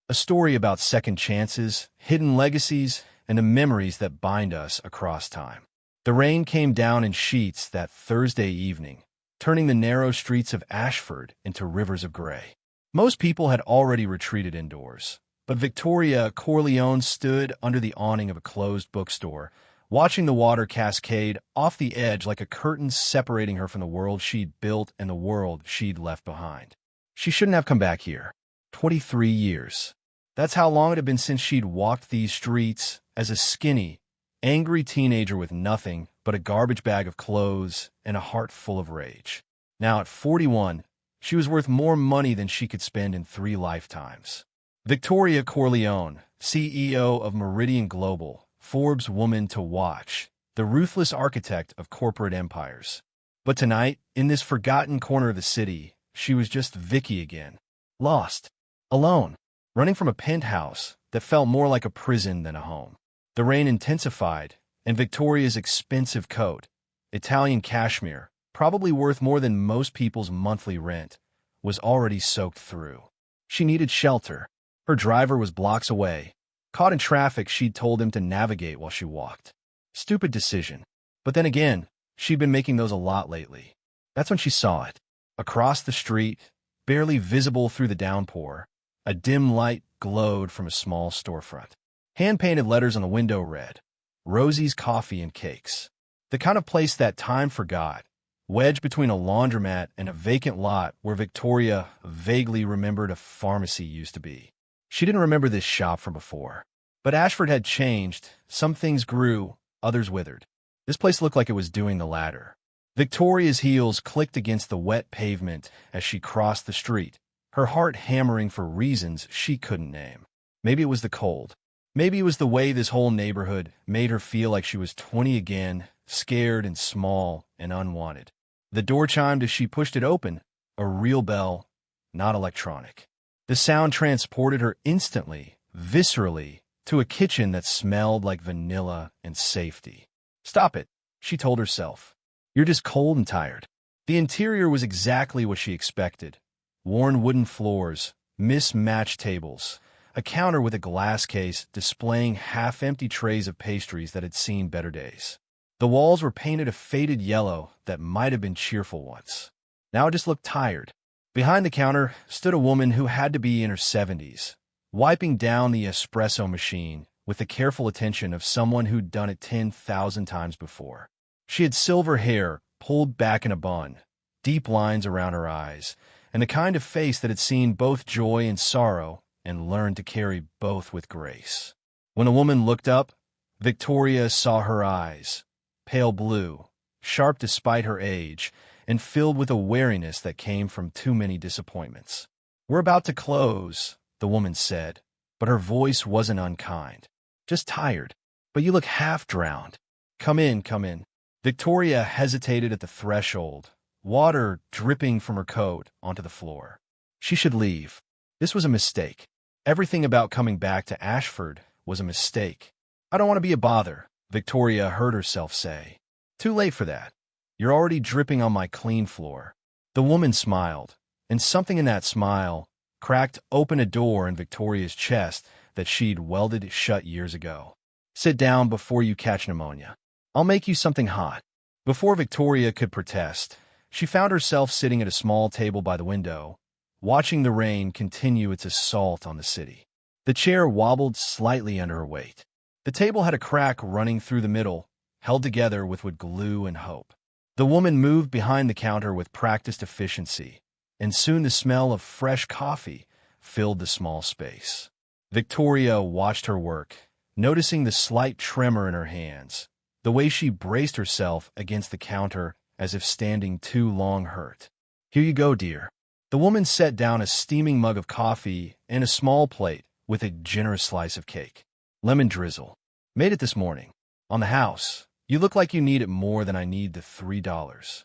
A story about second chances, hidden legacies, and the memories that bind us across time. The rain came down in sheets that Thursday evening, turning the narrow streets of Ashford into rivers of gray. Most people had already retreated indoors, but Victoria Corleone stood under the awning of a closed bookstore, watching the water cascade off the edge like a curtain separating her from the world she'd built and the world she'd left behind. She shouldn't have come back here. 23 years. That's how long it had been since she'd walked these streets as a skinny, angry teenager with nothing but a garbage bag of clothes and a heart full of rage. Now at 41, she was worth more money than she could spend in 3 lifetimes. Victoria Corleone, CEO of Meridian Global, Forbes' woman to watch, the ruthless architect of corporate empires. But tonight, in this forgotten corner of the city, she was just Vicky again. Lost. Alone. Running from a penthouse that felt more like a prison than a home. The rain intensified, and Victoria's expensive coat, Italian cashmere, probably worth more than most people's monthly rent, was already soaked through. She needed shelter. Her driver was blocks away. Caught in traffic, she'd told him to navigate while she walked. Stupid decision. But then again, she'd been making those a lot lately. That's when she saw it. Across the street, barely visible through the downpour, a dim light glowed from a small storefront. Hand-painted letters on the window read, "Rosie's Coffee and Cakes." The kind of place that time forgot, wedged between a laundromat and a vacant lot where Victoria vaguely remembered a pharmacy used to be. She didn't remember this shop from before. But Ashford had changed. Some things grew, others withered. This place looked like it was doing the latter. Victoria's heels clicked against the wet pavement as she crossed the street, her heart hammering for reasons she couldn't name. Maybe it was the cold. Maybe it was the way this whole neighborhood made her feel like she was 20 again, scared and small and unwanted. The door chimed as she pushed it open, a real bell, not electronic. The sound transported her instantly, viscerally, to a kitchen that smelled like vanilla and safety. "Stop it," she told herself. "You're just cold and tired." The interior was exactly what she expected. Worn wooden floors, mismatched tables, a counter with a glass case displaying half-empty trays of pastries that had seen better days. The walls were painted a faded yellow that might have been cheerful once. Now it just looked tired. Behind the counter stood a woman who had to be in her 70s, wiping down the espresso machine with the careful attention of someone who'd done it 10,000 times before. She had silver hair pulled back in a bun, deep lines around her eyes, and the kind of face that had seen both joy and sorrow and learned to carry both with grace. When the woman looked up, Victoria saw her eyes, pale blue, sharp despite her age, and filled with a wariness that came from too many disappointments. "We're about to close," the woman said, but her voice wasn't unkind. "Just tired. But you look half drowned. Come in, come in." Victoria hesitated at the threshold, water dripping from her coat onto the floor. She should leave. This was a mistake. Everything about coming back to Ashford was a mistake. "I don't want to be a bother," Victoria heard herself say. "Too late for that. You're already dripping on my clean floor." The woman smiled, and something in that smile cracked open a door in Victoria's chest that she'd welded shut years ago. "Sit down before you catch pneumonia. I'll make you something hot." Before Victoria could protest, she found herself sitting at a small table by the window, watching the rain continue its assault on the city. The chair wobbled slightly under her weight. The table had a crack running through the middle, held together with wood glue and hope. The woman moved behind the counter with practiced efficiency, and soon the smell of fresh coffee filled the small space. Victoria watched her work, noticing the slight tremor in her hands, the way she braced herself against the counter as if standing too long hurt. "Here you go, dear." The woman set down a steaming mug of coffee and a small plate with a generous slice of cake. "Lemon drizzle. Made it this morning. On the house. You look like you need it more than I need the $3.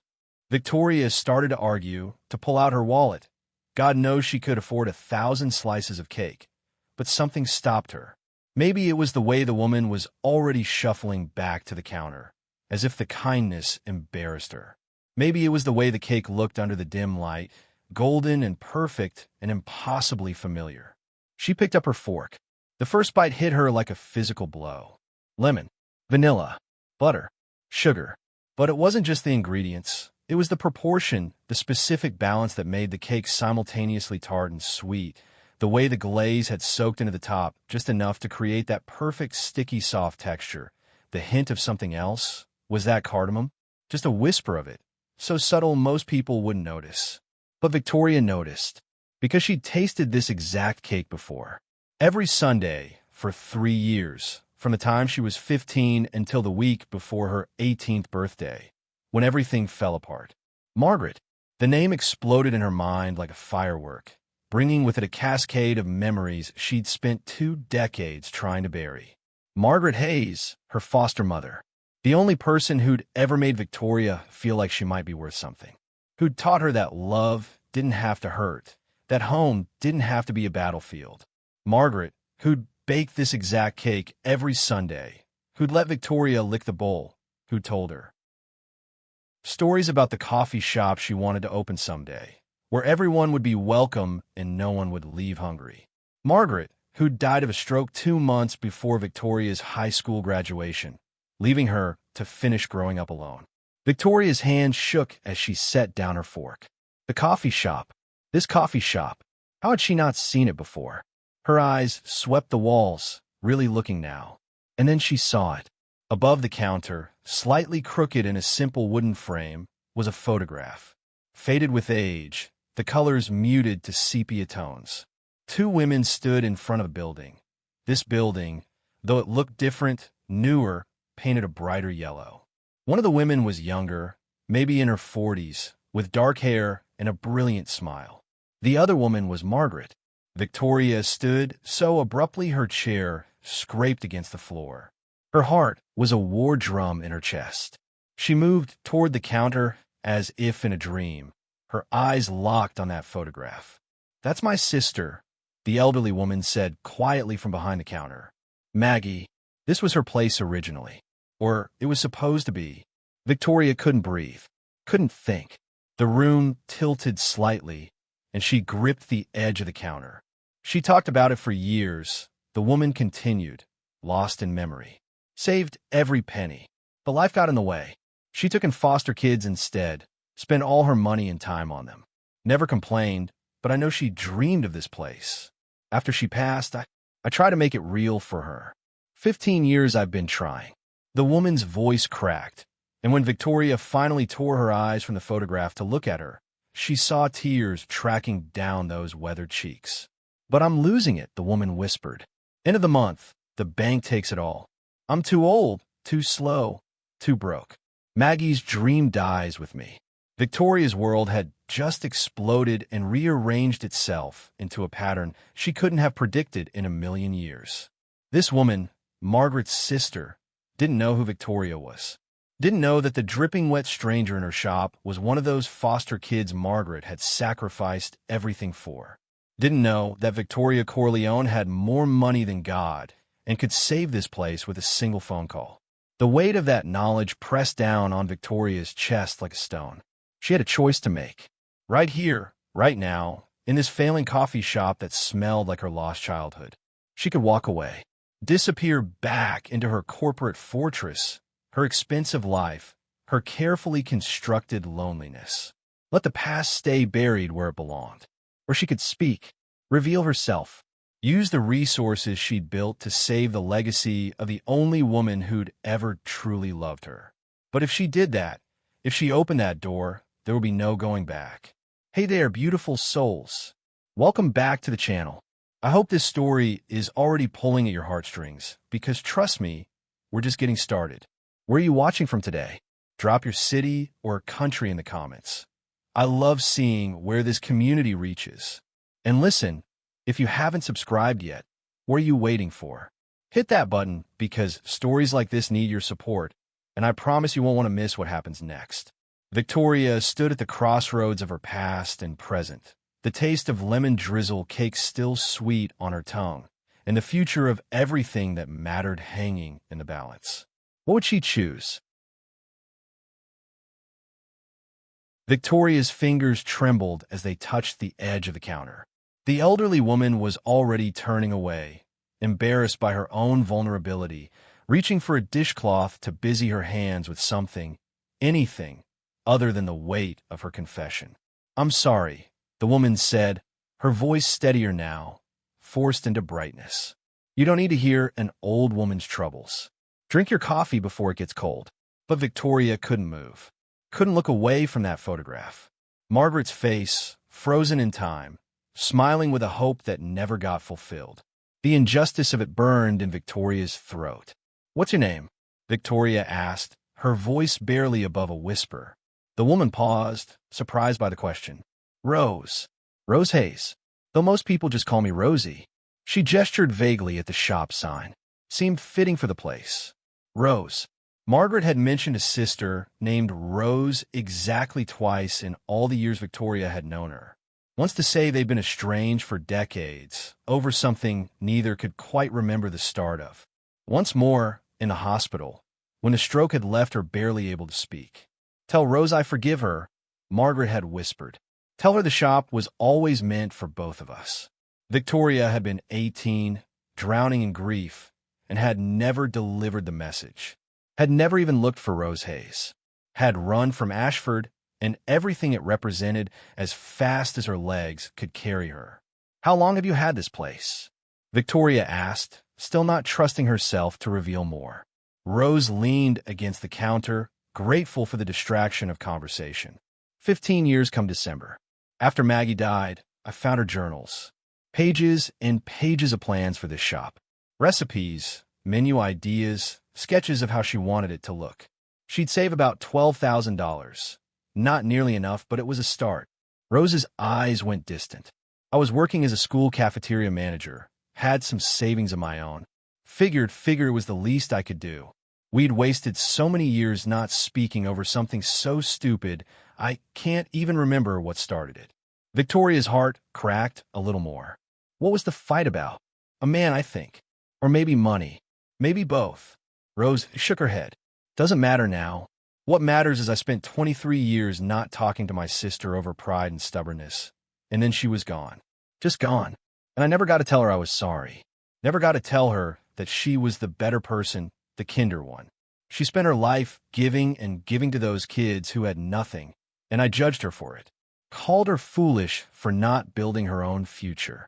Victoria started to argue, to pull out her wallet. God knows she could afford 1,000 slices of cake. But something stopped her. Maybe it was the way the woman was already shuffling back to the counter, as if the kindness embarrassed her. Maybe it was the way the cake looked under the dim light, golden and perfect and impossibly familiar. She picked up her fork. The first bite hit her like a physical blow. Lemon, vanilla, butter, sugar. But it wasn't just the ingredients. It was the proportion, the specific balance that made the cake simultaneously tart and sweet. The way the glaze had soaked into the top, just enough to create that perfect sticky soft texture. The hint of something else? Was that cardamom? Just a whisper of it, so subtle most people wouldn't notice. But Victoria noticed, because she'd tasted this exact cake before. Every Sunday for 3 years, from the time she was 15 until the week before her 18th birthday, when everything fell apart. Margaret. The name exploded in her mind like a firework, bringing with it a cascade of memories she'd spent 2 decades trying to bury. Margaret Hayes, her foster mother, the only person who'd ever made Victoria feel like she might be worth something, who'd taught her that love didn't have to hurt, that home didn't have to be a battlefield. Margaret, who'd bake this exact cake every Sunday, who'd let Victoria lick the bowl, who'd told her stories about the coffee shop she wanted to open someday, where everyone would be welcome and no one would leave hungry. Margaret, who'd died of a stroke 2 months before Victoria's high school graduation, leaving her to finish growing up alone. Victoria's hand shook as she set down her fork. The coffee shop. This coffee shop. How had she not seen it before? Her eyes swept the walls, really looking now. And then she saw it. Above the counter, slightly crooked in a simple wooden frame, was a photograph. Faded with age, the colors muted to sepia tones. 2 women stood in front of a building. This building, though it looked different, newer, painted a brighter yellow. One of the women was younger, maybe in her 40s, with dark hair and a brilliant smile. The other woman was Margaret. Victoria stood so abruptly her chair scraped against the floor. Her heart was a war drum in her chest. She moved toward the counter as if in a dream, her eyes locked on that photograph. "That's my sister," the elderly woman said quietly from behind the counter. "Maggie." This was her place originally. Or it was supposed to be. Victoria couldn't breathe, couldn't think. The room tilted slightly, and she gripped the edge of the counter. She talked about it for years. The woman continued, lost in memory. Saved every penny. But life got in the way. She took in foster kids instead, spent all her money and time on them. Never complained, but I know she dreamed of this place. After she passed, I tried to make it real for her. 15 years I've been trying. The woman's voice cracked, and when Victoria finally tore her eyes from the photograph to look at her, she saw tears tracking down those weathered cheeks. "But I'm losing it," the woman whispered. "End of the month, the bank takes it all. I'm too old, too slow, too broke. Maggie's dream dies with me." Victoria's world had just exploded and rearranged itself into a pattern she couldn't have predicted in a million years. This woman, Margaret's sister, didn't know who Victoria was. Didn't know that the dripping wet stranger in her shop was one of those foster kids Margaret had sacrificed everything for. Didn't know that Victoria Corleone had more money than God and could save this place with a single phone call. The weight of that knowledge pressed down on Victoria's chest like a stone. She had a choice to make. Right here, right now, in this failing coffee shop that smelled like her lost childhood. She could walk away. Disappear back into her corporate fortress, her expensive life, her carefully constructed loneliness. Let the past stay buried where it belonged. Or she could speak, reveal herself, use the resources she'd built to save the legacy of the only woman who'd ever truly loved her. But if she did that, if she opened that door, there would be no going back. Hey there, beautiful souls. Welcome back to the channel. I hope this story is already pulling at your heartstrings, because trust me, we're just getting started. Where are you watching from today? Drop your city or country in the comments. I love seeing where this community reaches. And listen, if you haven't subscribed yet, what are you waiting for? Hit that button because stories like this need your support, and I promise you won't want to miss what happens next. Victoria stood at the crossroads of her past and present. The taste of lemon drizzle cake still sweet on her tongue, and the future of everything that mattered hanging in the balance. What would she choose? Victoria's fingers trembled as they touched the edge of the counter. The elderly woman was already turning away, embarrassed by her own vulnerability, reaching for a dishcloth to busy her hands with something, anything, other than the weight of her confession. "I'm sorry," the woman said, her voice steadier now, forced into brightness. "You don't need to hear an old woman's troubles. Drink your coffee before it gets cold." But Victoria couldn't move, couldn't look away from that photograph. Margaret's face, frozen in time, smiling with a hope that never got fulfilled. The injustice of it burned in Victoria's throat. "What's your name?" Victoria asked, her voice barely above a whisper. The woman paused, surprised by the question. "Rose. Rose Hayes. Though most people just call me Rosie." She gestured vaguely at the shop sign. Seemed fitting for the place. Rose. Margaret had mentioned a sister named Rose exactly twice in all the years Victoria had known her. Once to say they'd been estranged for decades, over something neither could quite remember the start of. Once more, in the hospital, when a stroke had left her barely able to speak. "Tell Rose I forgive her," Margaret had whispered. "Tell her the shop was always meant for both of us." Victoria had been 18, drowning in grief, and had never delivered the message. Had never even looked for Rose Hayes. Had run from Ashford and everything it represented as fast as her legs could carry her. "How long have you had this place?" Victoria asked, still not trusting herself to reveal more. Rose leaned against the counter, grateful for the distraction of conversation. 15 years come December. After Maggie died, I found her journals. Pages and pages of plans for this shop. Recipes, menu ideas, sketches of how she wanted it to look. She'd save about $12,000. Not nearly enough, but it was a start. Rose's eyes went distant. "I was working as a school cafeteria manager, had some savings of my own. Figured it was the least I could do. We'd wasted so many years not speaking over something so stupid, I can't even remember what started it." Victoria's heart cracked a little more. What was the fight about? A man, I think. Or maybe money. Maybe both. Rose shook her head. "Doesn't matter now. What matters is I spent 23 years not talking to my sister over pride and stubbornness. And then she was gone. Just gone. And I never got to tell her I was sorry. Never got to tell her that she was the better person, the kinder one. She spent her life giving and giving to those kids who had nothing, and I judged her for it. Called her foolish for not building her own future."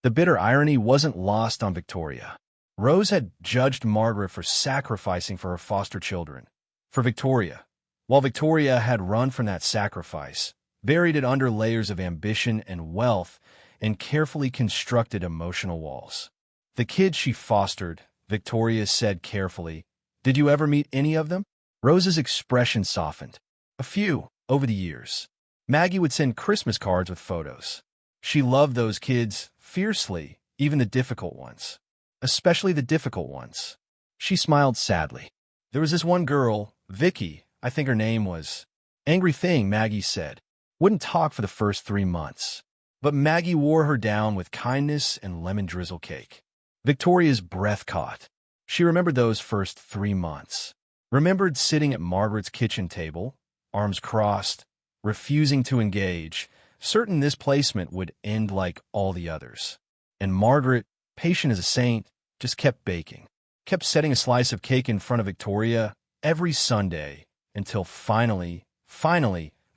The bitter irony wasn't lost on Victoria. Rose had judged Margaret for sacrificing for her foster children. For Victoria, while Victoria had run from that sacrifice, buried it under layers of ambition and wealth, and carefully constructed emotional walls. "The kids she fostered," Victoria said carefully. "Did you ever meet any of them?" Rose's expression softened. "A few, over the years. Maggie would send Christmas cards with photos. She loved those kids fiercely, even the difficult ones. Especially the difficult ones." She smiled sadly. "There was this one girl, Vicky, I think her name was. Angry thing," Maggie said. "Wouldn't talk for the first 3 months. But Maggie wore her down with kindness and lemon drizzle cake." Victoria's breath caught. She remembered those first 3 months. Remembered sitting at Margaret's kitchen table, arms crossed, refusing to engage, certain this placement would end like all the others. And Margaret, patient as a saint, just kept baking, kept setting a slice of cake in front of Victoria every Sunday until finally,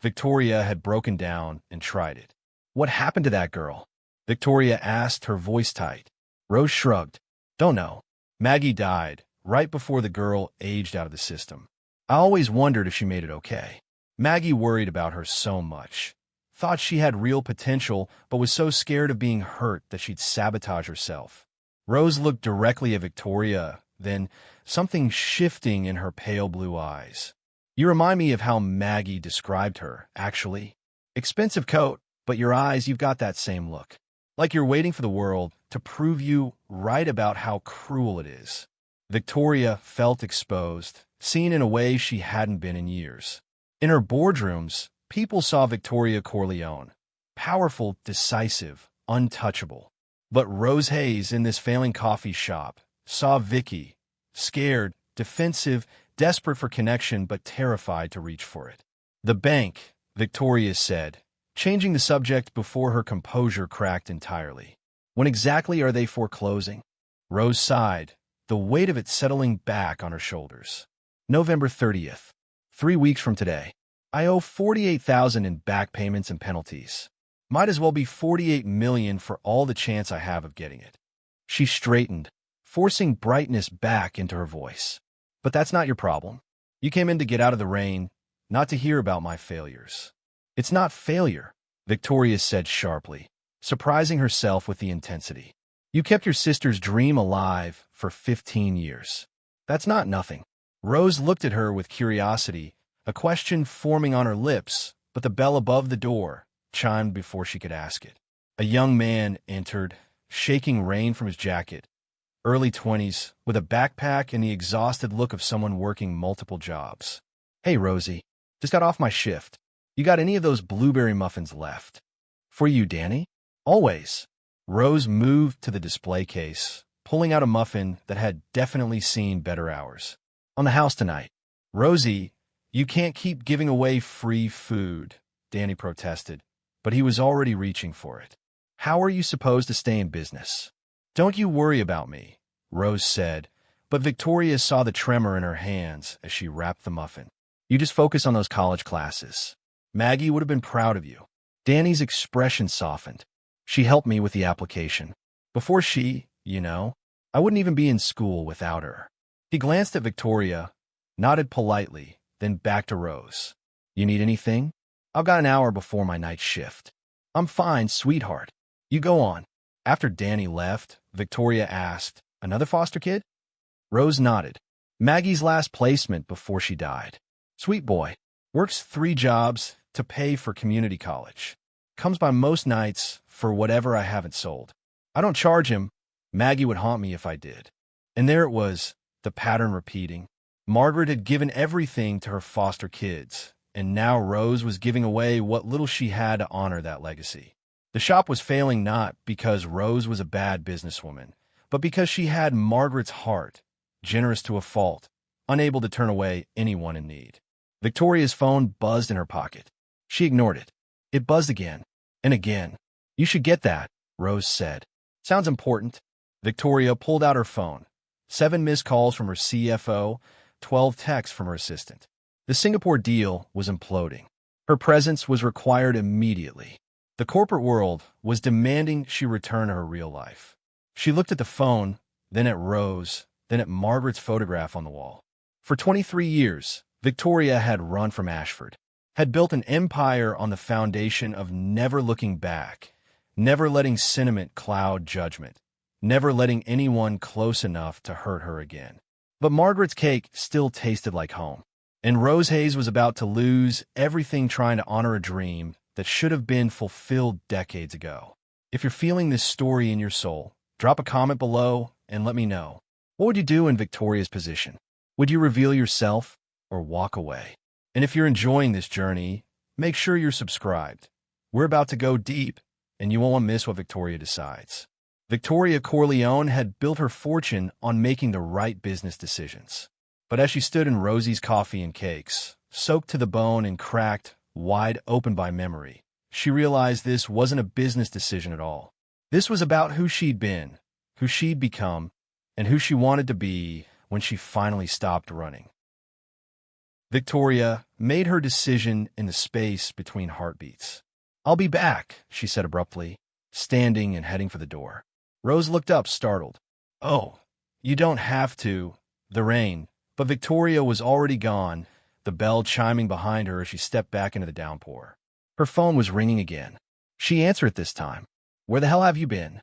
Victoria had broken down and tried it. "What happened to that girl?" Victoria asked, her voice tight. Rose shrugged. "Don't know. Maggie died right before the girl aged out of the system. I always wondered if she made it okay. Maggie worried about her so much. Thought she had real potential, but was so scared of being hurt that she'd sabotage herself." Rose looked directly at Victoria, then something shifting in her pale blue eyes. "You remind me of how Maggie described her, actually. Expensive coat, but your eyes, you've got that same look. Like you're waiting for the world to prove you right about how cruel it is." Victoria felt exposed, seen in a way she hadn't been in years. In her boardrooms, people saw Victoria Corleone, powerful, decisive, untouchable. But Rose Hayes in this failing coffee shop saw Vicky, scared, defensive, desperate for connection but terrified to reach for it. "The bank," Victoria said, changing the subject before her composure cracked entirely. When exactly are they foreclosing? Rose sighed, the weight of it settling back on her shoulders. November 30th. 3 weeks from today. I owe $48,000 in back payments and penalties. Might as well be $48 million for all the chance I have of getting it. She straightened, forcing brightness back into her voice. But that's not your problem. You came in to get out of the rain, not to hear about my failures. It's not failure, Victoria said sharply, surprising herself with the intensity. You kept your sister's dream alive for 15 years. That's not nothing. Rose looked at her with curiosity, a question forming on her lips, but the bell above the door chimed before she could ask it. A young man entered, shaking rain from his jacket, early 20s, with a backpack and the exhausted look of someone working multiple jobs. Hey, Rosie, just got off my shift. You got any of those blueberry muffins left? For you, Danny? Always. Rose moved to the display case, pulling out a muffin that had definitely seen better hours. On the house tonight. Rosie, you can't keep giving away free food, Danny protested, but he was already reaching for it. How are you supposed to stay in business? Don't you worry about me, Rose said, but Victoria saw the tremor in her hands as she wrapped the muffin. You just focus on those college classes. Maggie would have been proud of you. Danny's expression softened. She helped me with the application. Before she, I wouldn't even be in school without her. He glanced at Victoria, nodded politely, then back to Rose. You need anything? I've got an hour before my night shift. I'm fine, sweetheart. You go on. After Danny left, Victoria asked, Another foster kid? Rose nodded. Maggie's last placement before she died. Sweet boy. Works 3 jobs to pay for community college. Comes by most nights for whatever I haven't sold. I don't charge him. Maggie would haunt me if I did. And there it was, the pattern repeating. Margaret had given everything to her foster kids, and now Rose was giving away what little she had to honor that legacy. The shop was failing not because Rose was a bad businesswoman, but because she had Margaret's heart, generous to a fault, unable to turn away anyone in need. Victoria's phone buzzed in her pocket. She ignored it. It buzzed again and again. You should get that, Rose said. Sounds important. Victoria pulled out her phone. 7 missed calls from her CFO, 12 texts from her assistant. The Singapore deal was imploding. Her presence was required immediately. The corporate world was demanding she return to her real life. She looked at the phone, then at Rose, then at Margaret's photograph on the wall. For 23 years, Victoria had run from Ashford, had built an empire on the foundation of never looking back, never letting sentiment cloud judgment, never letting anyone close enough to hurt her again. But Margaret's cake still tasted like home, and Rose Hayes was about to lose everything trying to honor a dream that should have been fulfilled decades ago. If you're feeling this story in your soul, drop a comment below and let me know. What would you do in Victoria's position? Would you reveal yourself or walk away? And if you're enjoying this journey, make sure you're subscribed. We're about to go deep, and you won't miss what Victoria decides. Victoria Corleone had built her fortune on making the right business decisions. But as she stood in Rosie's coffee and cakes, soaked to the bone and cracked, wide open by memory, she realized this wasn't a business decision at all. This was about who she'd been, who she'd become, and who she wanted to be when she finally stopped running. Victoria made her decision in the space between heartbeats. I'll be back, she said abruptly, standing and heading for the door. Rose looked up, startled. Oh, you don't have to. The rain. But Victoria was already gone, the bell chiming behind her as she stepped back into the downpour. Her phone was ringing again. She answered it this time. Where the hell have you been?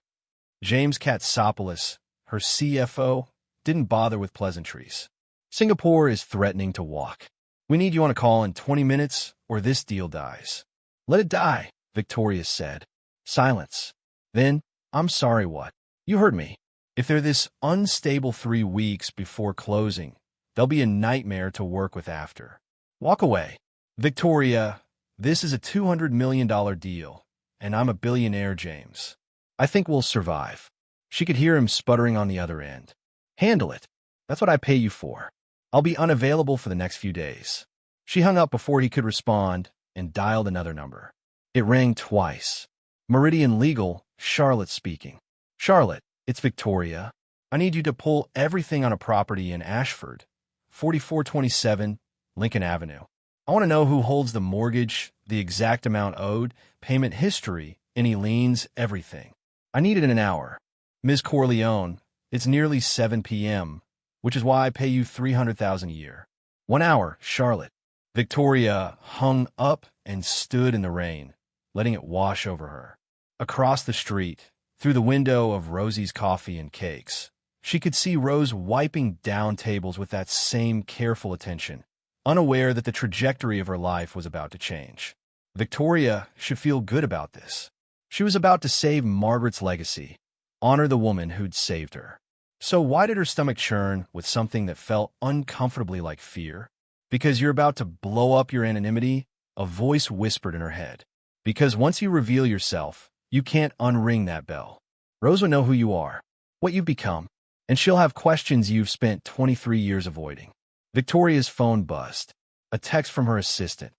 James Katsopoulos, her CFO, didn't bother with pleasantries. Singapore is threatening to walk. We need you on a call in 20 minutes or this deal dies. Let it die, Victoria said. Silence. Then, I'm sorry what? You heard me. If they're this unstable 3 weeks before closing, they'll be a nightmare to work with after. Walk away. Victoria, this is a $200 million deal, and I'm a billionaire, James. I think we'll survive. She could hear him sputtering on the other end. Handle it. That's what I pay you for. I'll be unavailable for the next few days. She hung up before he could respond and dialed another number. It rang twice. Meridian Legal, Charlotte speaking. Charlotte, it's Victoria. I need you to pull everything on a property in Ashford, 4427 Lincoln Avenue. I want to know who holds the mortgage, the exact amount owed, payment history, any liens, everything. I need it in an hour. Ms. Corleone, it's nearly 7 p.m., which is why I pay you $300,000 a year. 1 hour, Charlotte. Victoria hung up and stood in the rain, letting it wash over her. Across the street, through the window of Rosie's coffee and cakes, she could see Rose wiping down tables with that same careful attention, unaware that the trajectory of her life was about to change. Victoria should feel good about this. She was about to save Margaret's legacy, honor the woman who'd saved her. So why did her stomach churn with something that felt uncomfortably like fear? Because you're about to blow up your anonymity, a voice whispered in her head. Because once you reveal yourself, you can't unring that bell. Rose will know who you are, what you've become, and she'll have questions you've spent 23 years avoiding. Victoria's phone buzzed. A text from her assistant.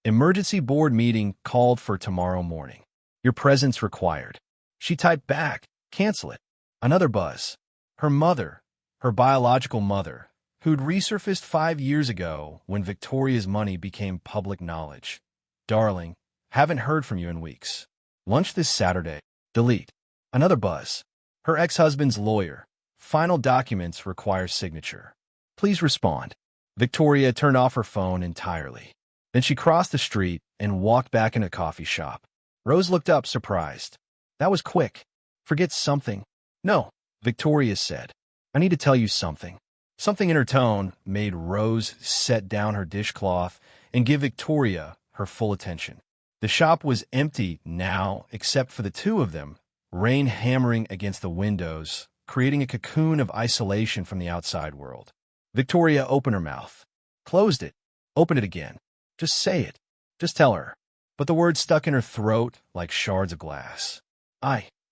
Emergency board meeting called for tomorrow morning. Your presence required. She typed back, cancel it. Another buzz. Her mother, her biological mother, who'd resurfaced 5 years ago when Victoria's money became public knowledge. Darling, haven't heard from you in weeks. Lunch this Saturday. Delete. Another buzz. Her ex-husband's lawyer. Final documents require signature. Please respond. Victoria turned off her phone entirely. Then she crossed the street and walked back in a coffee shop. Rose looked up, surprised. That was quick. Forget something. No, Victoria said. I need to tell you something. Something in her tone made Rose set down her dishcloth and give Victoria her full attention. The shop was empty now, except for the two of them, rain hammering against the windows, creating a cocoon of isolation from the outside world. Victoria opened her mouth, closed it, opened it again. Just say it. Just tell her. But the words stuck in her throat like shards of glass.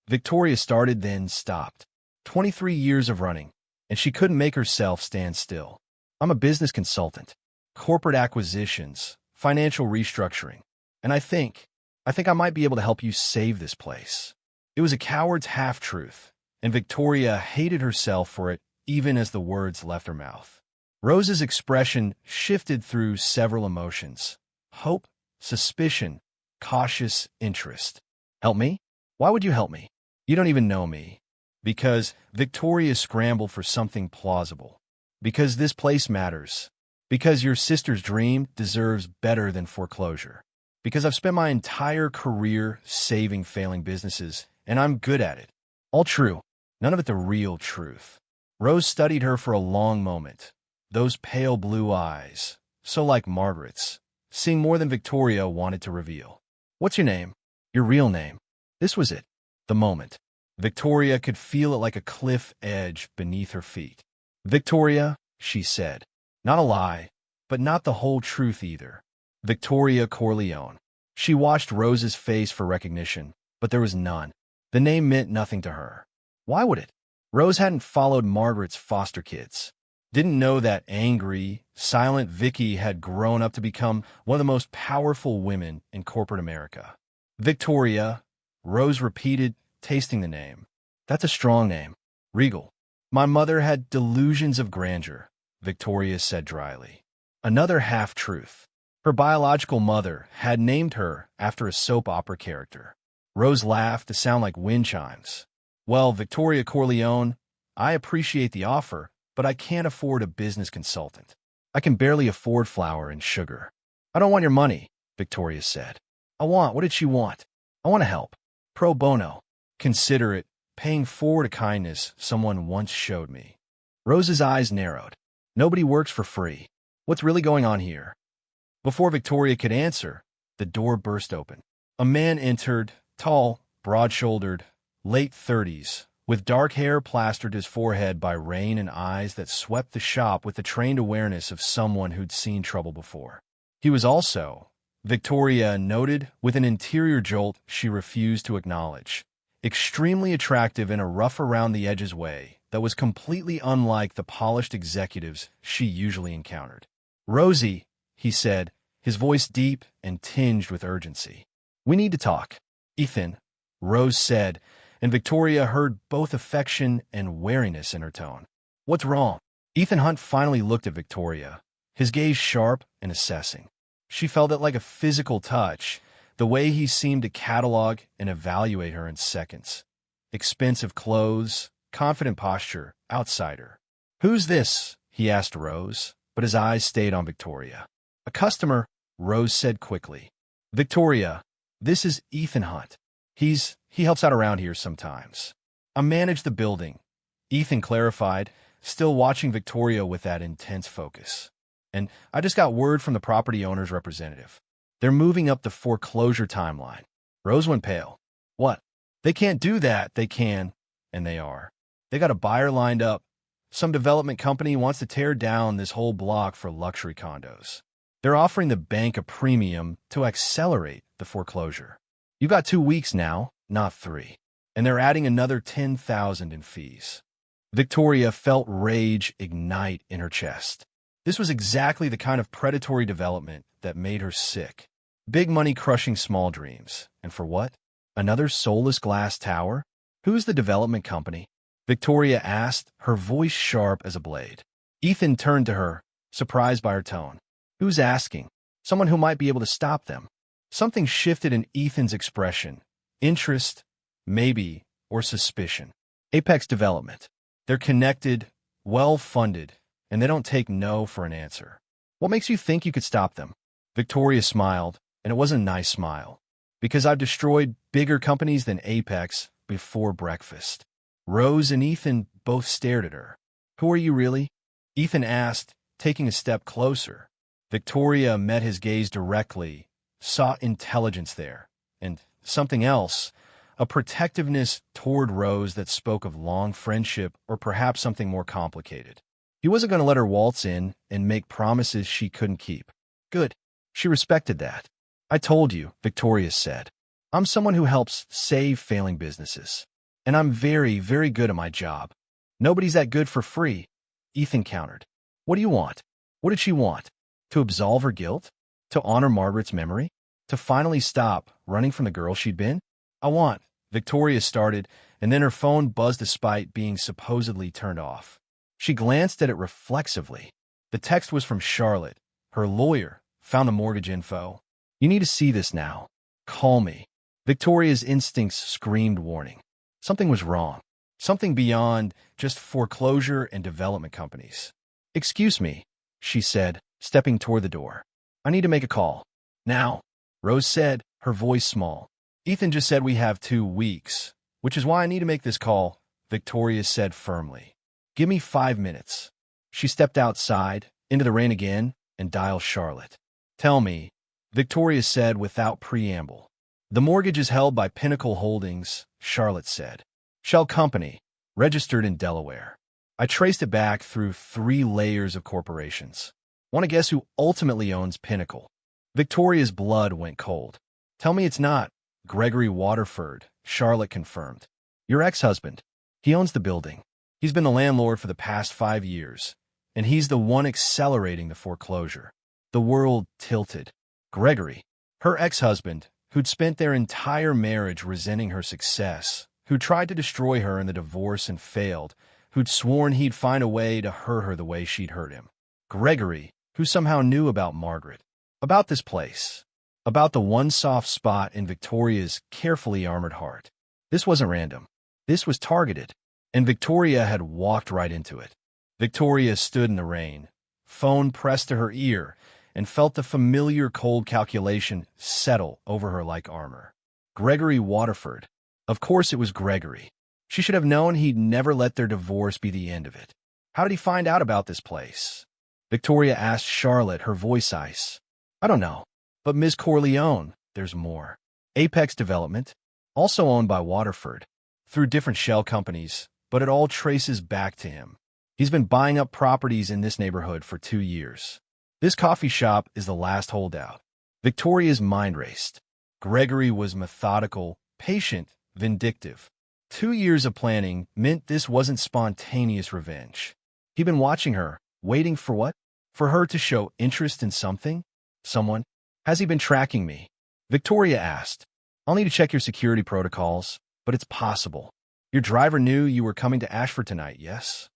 Victoria started, then stopped. 23 years of running, and she couldn't make herself stand still. I'm a business consultant, corporate acquisitions, financial restructuring, and I think I might be able to help you save this place. It was a coward's half-truth, and Victoria hated herself for it even as the words left her mouth. Rose's expression shifted through several emotions. Hope, suspicion, cautious interest. Help me? Why would you help me? You don't even know me. Because Victoria scrambled for something plausible. Because this place matters. Because your sister's dream deserves better than foreclosure. Because I've spent my entire career saving failing businesses, and I'm good at it. All true. None of it the real truth. Rose studied her for a long moment. Those pale blue eyes, so like Margaret's, seeing more than Victoria wanted to reveal. What's your name? Your real name. This was it. The moment. Victoria could feel it like a cliff edge beneath her feet. Victoria, she said. Not a lie, but not the whole truth either. Victoria Corleone. She watched Rose's face for recognition, but there was none. The name meant nothing to her. Why would it? Rose hadn't followed Margaret's foster kids. Didn't know that angry, silent Vicky had grown up to become one of the most powerful women in corporate America. Victoria, Rose repeated, tasting the name. That's a strong name. Regal. My mother had delusions of grandeur, Victoria said dryly. Another half-truth. Her biological mother had named her after a soap opera character. Rose laughed to sound like wind chimes. Well, Victoria Corleone, I appreciate the offer, but I can't afford a business consultant. I can barely afford flour and sugar. I don't want your money, Victoria said. What did she want? I want to help. Pro bono. Considerate, paying forward a kindness someone once showed me. Rose's eyes narrowed. Nobody works for free. What's really going on here? Before Victoria could answer, the door burst open. A man entered, tall, broad-shouldered, late 30s, with dark hair plastered his forehead by rain and eyes that swept the shop with the trained awareness of someone who'd seen trouble before. He was also, Victoria noted with an interior jolt she refused to acknowledge, extremely attractive in a rough-around-the-edges way that was completely unlike the polished executives she usually encountered. Rosie, he said, his voice deep and tinged with urgency. We need to talk. Ethan, Rose said, and Victoria heard both affection and wariness in her tone. What's wrong? Ethan Hunt finally looked at Victoria, his gaze sharp and assessing. She felt it like a physical touch, the way he seemed to catalog and evaluate her in seconds. Expensive clothes, confident posture, outsider. Who's this? He asked Rose, but his eyes stayed on Victoria. A customer, Rose said quickly. Victoria, this is Ethan Hunt. He helps out around here sometimes. I manage the building, Ethan clarified, still watching Victoria with that intense focus. And I just got word from the property owner's representative. They're moving up the foreclosure timeline. Rose went pale. What? They can't do that. They can, and they are. They got a buyer lined up. Some development company wants to tear down this whole block for luxury condos. They're offering the bank a premium to accelerate the foreclosure. You've got 2 weeks now, not 3. And they're adding another $10,000 in fees. Victoria felt rage ignite in her chest. This was exactly the kind of predatory development that made her sick. Big money crushing small dreams. And for what? Another soulless glass tower? Who's the development company? Victoria asked, her voice sharp as a blade. Ethan turned to her, surprised by her tone. Who's asking? Someone who might be able to stop them. Something shifted in Ethan's expression. Interest, maybe, or suspicion. Apex Development. They're connected, well-funded, and they don't take no for an answer. What makes you think you could stop them? Victoria smiled, and it wasn't a nice smile. Because I've destroyed bigger companies than Apex before breakfast. Rose and Ethan both stared at her. Who are you really? Ethan asked, taking a step closer. Victoria met his gaze directly, saw intelligence there, and something else, a protectiveness toward Rose that spoke of long friendship or perhaps something more complicated. He wasn't going to let her waltz in and make promises she couldn't keep. Good. She respected that. I told you, Victoria said. I'm someone who helps save failing businesses. And I'm very, very good at my job. Nobody's that good for free, Ethan countered. What do you want? What did she want? To absolve her guilt? To honor Margaret's memory? To finally stop running from the girl she'd been? I want, Victoria started, and then her phone buzzed despite being supposedly turned off. She glanced at it reflexively. The text was from Charlotte, her lawyer, found the mortgage info. You need to see this now. Call me. Victoria's instincts screamed warning. Something was wrong. Something beyond just foreclosure and development companies. Excuse me, she said, stepping toward the door. I need to make a call. Now, Rose said, her voice small. Ethan just said we have 2 weeks, which is why I need to make this call, Victoria said firmly. Give me 5 minutes. She stepped outside, into the rain again, and dialed Charlotte. Tell me, Victoria said without preamble. The mortgage is held by Pinnacle Holdings, Charlotte said. Shell Company, registered in Delaware. I traced it back through 3 layers of corporations. Want to guess who ultimately owns Pinnacle? Victoria's blood went cold. Tell me it's not Gregory Waterford, Charlotte confirmed. Your ex-husband. He owns the building. He's been the landlord for the past 5 years, and he's the one accelerating the foreclosure. The world tilted. Gregory, her ex-husband, who'd spent their entire marriage resenting her success, who tried to destroy her in the divorce and failed, who'd sworn he'd find a way to hurt her the way she'd hurt him. Gregory, who somehow knew about Margaret, about this place, about the one soft spot in Victoria's carefully armored heart. This wasn't random. This was targeted, and Victoria had walked right into it. Victoria stood in the rain, phone pressed to her ear, and felt the familiar cold calculation settle over her like armor. Gregory Waterford. Of course it was Gregory. She should have known he'd never let their divorce be the end of it. How did he find out about this place? Victoria asked Charlotte, her voice ice. I don't know. But Ms. Corleone, there's more. Apex Development, also owned by Waterford, through different shell companies, but it all traces back to him. He's been buying up properties in this neighborhood for 2 years. This coffee shop is the last holdout. Victoria's mind raced. Gregory was methodical, patient, vindictive. 2 years of planning meant this wasn't spontaneous revenge. He'd been watching her, waiting for what? For her to show interest in something? Someone? Has he been tracking me? Victoria asked. I'll need to check your security protocols, but it's possible. Your driver knew you were coming to Ashford tonight, yes?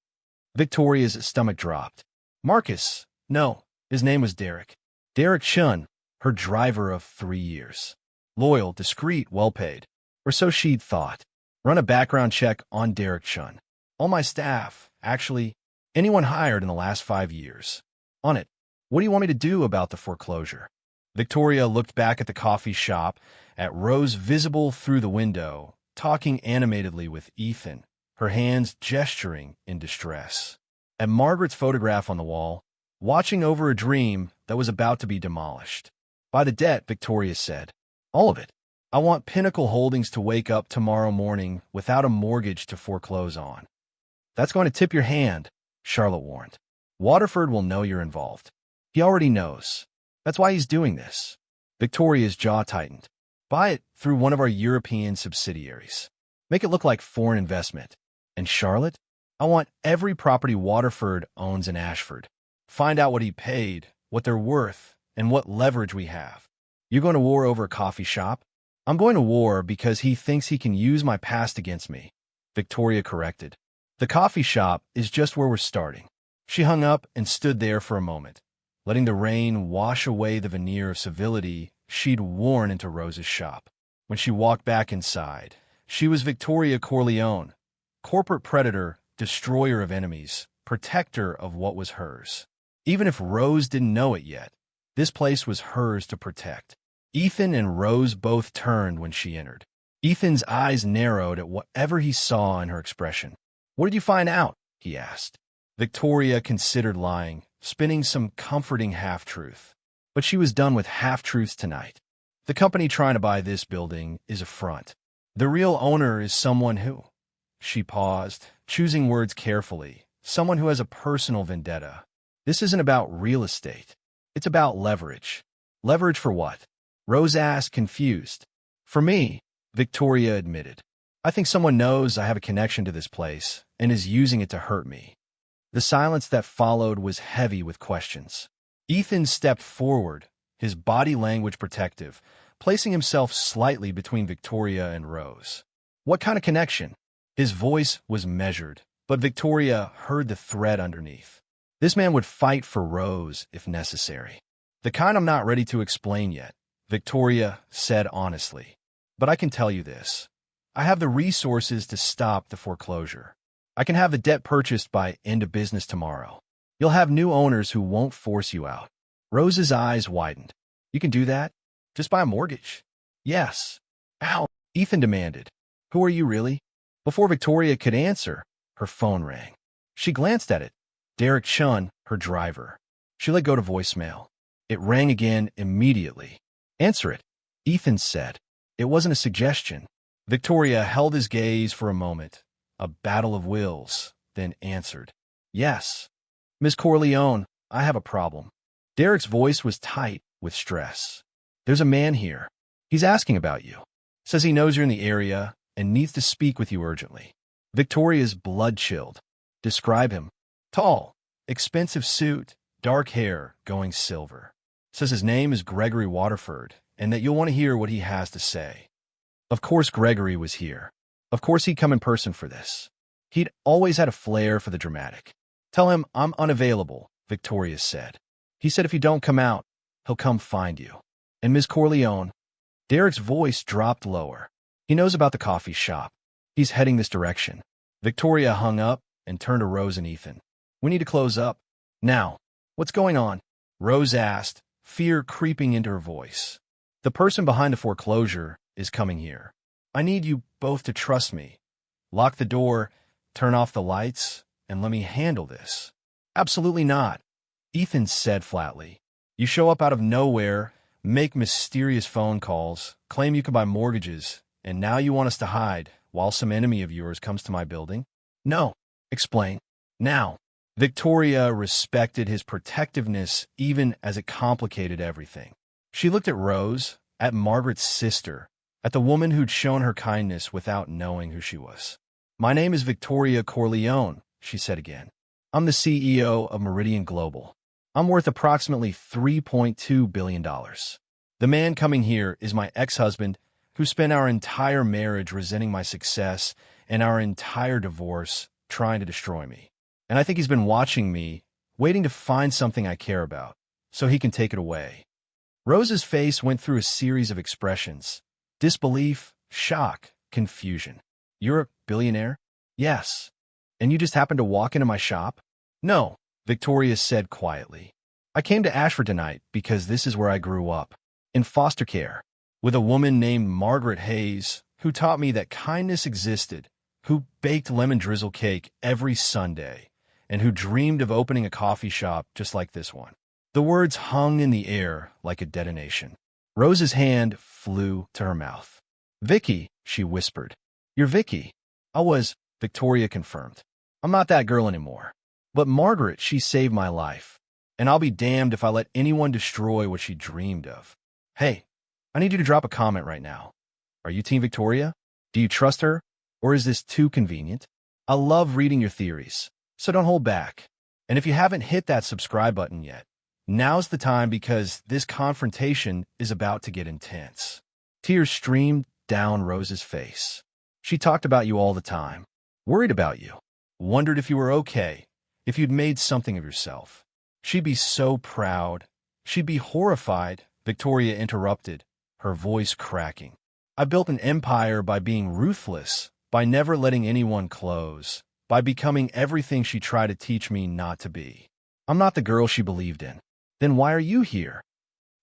Victoria's stomach dropped. Marcus? No, his name was Derek. Derek Chun, her driver of 3 years. Loyal, discreet, well-paid. Or so she'd thought. Run a background check on Derek Chun. All my staff, actually, anyone hired in the last 5 years. On it. What do you want me to do about the foreclosure? Victoria looked back at the coffee shop, at Rose visible through the window, talking animatedly with Ethan, her hands gesturing in distress. At Margaret's photograph on the wall, watching over a dream that was about to be demolished. By the debt, Victoria said. All of it. I want Pinnacle Holdings to wake up tomorrow morning without a mortgage to foreclose on. That's going to tip your hand, Charlotte warned. Waterford will know you're involved. He already knows. That's why he's doing this. Victoria's jaw tightened. Buy it through one of our European subsidiaries. Make it look like foreign investment. And Charlotte? I want every property Waterford owns in Ashford. Find out what he paid, what they're worth, and what leverage we have. You're going to war over a coffee shop? I'm going to war because he thinks he can use my past against me, Victoria corrected. The coffee shop is just where we're starting. She hung up and stood there for a moment, letting the rain wash away the veneer of civility she'd worn into Rose's shop. When she walked back inside, she was Victoria Corleone, corporate predator, destroyer of enemies, protector of what was hers. Even if Rose didn't know it yet, this place was hers to protect. Ethan and Rose both turned when she entered. Ethan's eyes narrowed at whatever he saw in her expression. What did you find out? He asked. Victoria considered lying, spinning some comforting half-truth. But she was done with half-truths tonight. The company trying to buy this building is a front. The real owner is someone who... She paused, choosing words carefully. Someone who has a personal vendetta. This isn't about real estate. It's about leverage. Leverage for what? Rose asked, confused. For me, Victoria admitted. I think someone knows I have a connection to this place and is using it to hurt me. The silence that followed was heavy with questions. Ethan stepped forward, his body language protective, placing himself slightly between Victoria and Rose. What kind of connection? His voice was measured, but Victoria heard the thread underneath. This man would fight for Rose if necessary. The kind I'm not ready to explain yet, Victoria said honestly. But I can tell you this. I have the resources to stop the foreclosure. I can have the debt purchased by end of business tomorrow. You'll have new owners who won't force you out. Rose's eyes widened. You can do that? Just buy a mortgage? Yes. Ow, Ethan demanded. Who are you really? Before Victoria could answer, her phone rang. She glanced at it. Derek Chun, her driver. She let go to voicemail. It rang again immediately. Answer it, Ethan said. It wasn't a suggestion. Victoria held his gaze for a moment, a battle of wills, then answered. Yes. Miss Corleone, I have a problem. Derek's voice was tight with stress. There's a man here. He's asking about you. Says he knows you're in the area and needs to speak with you urgently. Victoria's blood chilled. Describe him. Tall, expensive suit, dark hair, going silver. Says his name is Gregory Waterford and that you'll want to hear what he has to say. Of course Gregory was here. Of course he'd come in person for this. He'd always had a flair for the dramatic. Tell him I'm unavailable, Victoria said. He said if you don't come out, he'll come find you. And Miss Corleone, Derek's voice dropped lower. He knows about the coffee shop. He's heading this direction. Victoria hung up and turned to Rose and Ethan. We need to close up. Now, what's going on? Rose asked, fear creeping into her voice. The person behind the foreclosure is coming here. I need you both to trust me. Lock the door, turn off the lights, and let me handle this. Absolutely not, Ethan said flatly. You show up out of nowhere, make mysterious phone calls, claim you can buy mortgages, and now you want us to hide while some enemy of yours comes to my building? No. Explain. Now. Victoria respected his protectiveness even as it complicated everything. She looked at Rose, at Margaret's sister, at the woman who'd shown her kindness without knowing who she was. My name is Victoria Corleone, she said again. I'm the CEO of Meridian Global. I'm worth approximately $3.2 billion. The man coming here is my ex-husband, who spent our entire marriage resenting my success and our entire divorce trying to destroy me. And I think he's been watching me, waiting to find something I care about, so he can take it away. Rose's face went through a series of expressions: disbelief, shock, confusion. You're a billionaire? Yes. And you just happened to walk into my shop? No, Victoria said quietly. I came to Ashford tonight because this is where I grew up, in foster care, with a woman named Margaret Hayes, who taught me that kindness existed, who baked lemon drizzle cake every Sunday, and who dreamed of opening a coffee shop just like this one. The words hung in the air like a detonation. Rose's hand flew to her mouth. Vicky, she whispered. You're Vicky. I was, Victoria confirmed. I'm not that girl anymore. But Margaret, she saved my life. And I'll be damned if I let anyone destroy what she dreamed of. Hey, I need you to drop a comment right now. Are you Team Victoria? Do you trust her? Or is this too convenient? I love reading your theories, so don't hold back. And if you haven't hit that subscribe button yet, now's the time because this confrontation is about to get intense. Tears streamed down Rose's face. She talked about you all the time, worried about you, wondered if you were okay, if you'd made something of yourself. She'd be so proud. She'd be horrified, Victoria interrupted, her voice cracking. I built an empire by being ruthless, by never letting anyone close, by becoming everything she tried to teach me not to be. I'm not the girl she believed in. Then why are you here?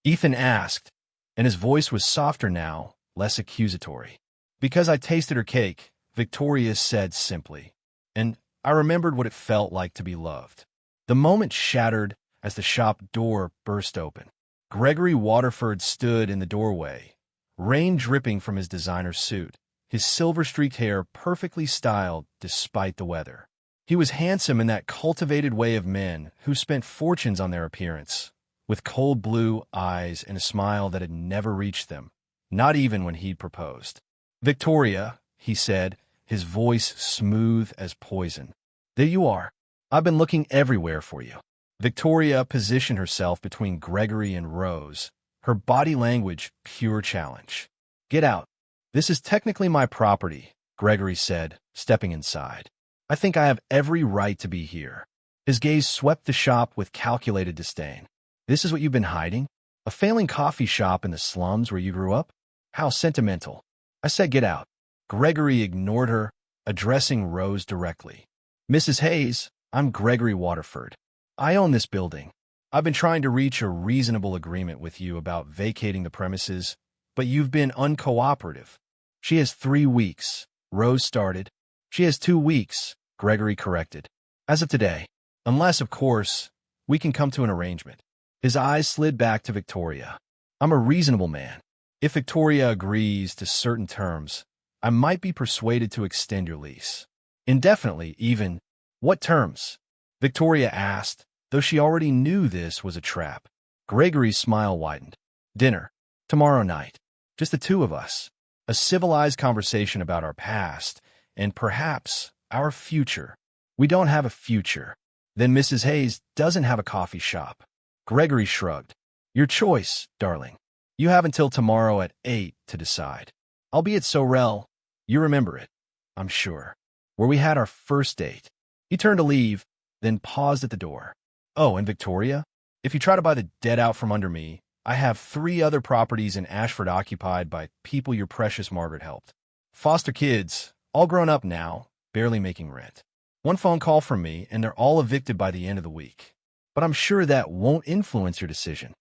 Ethan asked, and his voice was softer now, less accusatory. Because I tasted her cake, Victoria said simply, and I remembered what it felt like to be loved. The moment shattered as the shop door burst open. Gregory Waterford stood in the doorway, rain dripping from his designer suit, his silver-streaked hair perfectly styled despite the weather. He was handsome in that cultivated way of men who spent fortunes on their appearance, with cold blue eyes and a smile that had never reached them, not even when he'd proposed. Victoria, he said, his voice smooth as poison. There you are. I've been looking everywhere for you. Victoria positioned herself between Gregory and Rose, her body language pure challenge. Get out. This is technically my property, Gregory said, stepping inside. I think I have every right to be here. His gaze swept the shop with calculated disdain. This is what you've been hiding? A failing coffee shop in the slums where you grew up? How sentimental. I said get out. Gregory ignored her, addressing Rose directly. Mrs. Hayes, I'm Gregory Waterford. I own this building. I've been trying to reach a reasonable agreement with you about vacating the premises, but you've been uncooperative. She has 3 weeks, Rose started. She has 2 weeks, Gregory corrected. As of today. Unless, of course, we can come to an arrangement. His eyes slid back to Victoria. I'm a reasonable man. If Victoria agrees to certain terms, I might be persuaded to extend your lease. Indefinitely, even. What terms? Victoria asked, though she already knew this was a trap. Gregory's smile widened. Dinner. Tomorrow night. Just the 2 of us. A civilized conversation about our past, and perhaps our future. We don't have a future. Then Mrs. Hayes doesn't have a coffee shop. Gregory shrugged. Your choice, darling. You have until tomorrow at 8 to decide. I'll be at Sorel. You remember it, I'm sure. Where we had our first date. He turned to leave, then paused at the door. Oh, and Victoria, if you try to buy the debt out from under me, I have 3 other properties in Ashford occupied by people your precious Margaret helped. Foster kids, all grown up now, barely making rent. 1 phone call from me, and they're all evicted by the end of the week. But I'm sure that won't influence your decision.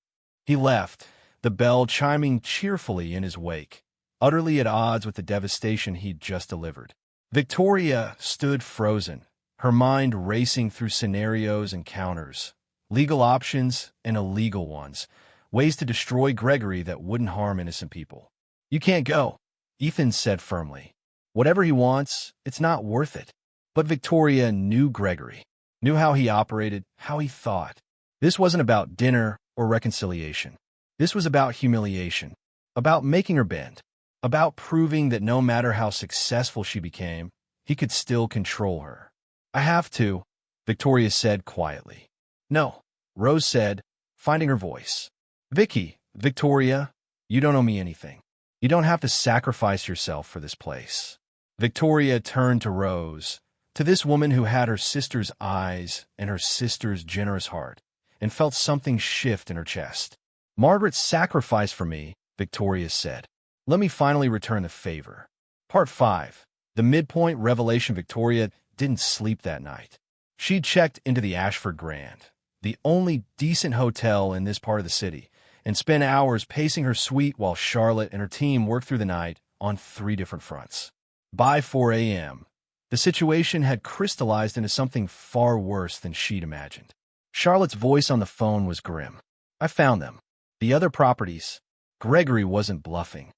He left, the bell chiming cheerfully in his wake, utterly at odds with the devastation he'd just delivered. Victoria stood frozen, her mind racing through scenarios and counters, legal options and illegal ones, ways to destroy Gregory that wouldn't harm innocent people. You can't go, Ethan said firmly. Whatever he wants, it's not worth it. But Victoria knew Gregory, knew how he operated, how he thought. This wasn't about dinner or reconciliation. This was about humiliation, about making her bend, about proving that no matter how successful she became, he could still control her. I have to, Victoria said quietly. No, Rose said, finding her voice. Vicky, Victoria, you don't owe me anything. You don't have to sacrifice yourself for this place. Victoria turned to Rose, to this woman who had her sister's eyes and her sister's generous heart, and felt something shift in her chest. Margaret sacrificed for me, Victoria said. Let me finally return the favor. Part 5. The midpoint revelation. Victoria didn't sleep that night. She checked into the Ashford Grand, the only decent hotel in this part of the city, and spent hours pacing her suite while Charlotte and her team worked through the night on 3 different fronts. By 4 a.m., the situation had crystallized into something far worse than she'd imagined. Charlotte's voice on the phone was grim. I found them. The other properties. Gregory wasn't bluffing.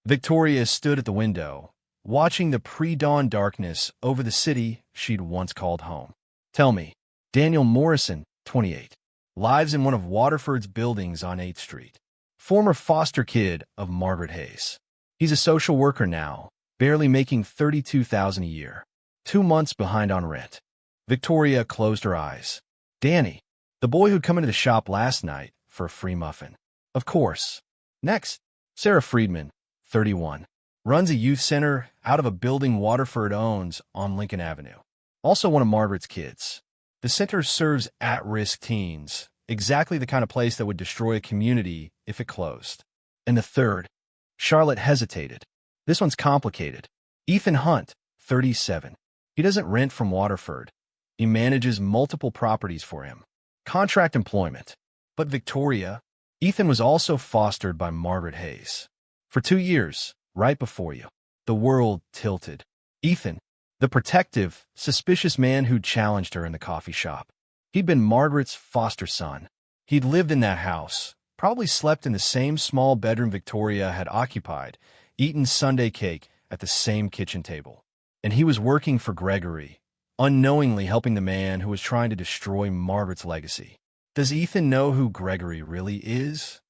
Victoria stood at the window, watching the pre-dawn darkness over the city she'd once called home. Tell me, Daniel Morrison, 28, lives in one of Waterford's buildings on 8th Street. Former foster kid of Margaret Hayes. He's a social worker now, barely making $32,000 a year. 2 months behind on rent. Victoria closed her eyes. Danny, the boy who'd come into the shop last night for a free muffin. Of course. Next, Sarah Friedman, 31, runs a youth center out of a building Waterford owns on Lincoln Avenue. Also one of Margaret's kids. The center serves at-risk teens, exactly the kind of place that would destroy a community if it closed. And the third, Charlotte hesitated. This one's complicated. Ethan Hunt, 37. He doesn't rent from Waterford. He manages multiple properties for him. Contract employment. But Victoria, Ethan was also fostered by Margaret Hayes. For 2 years, right before you, the world tilted. Ethan, the protective, suspicious man who challenged her in the coffee shop. He'd been Margaret's foster son. He'd lived in that house, probably slept in the same small bedroom Victoria had occupied, eaten Sunday cake at the same kitchen table. And he was working for Gregory, unknowingly helping the man who was trying to destroy Margaret's legacy. Does Ethan know who Gregory really is?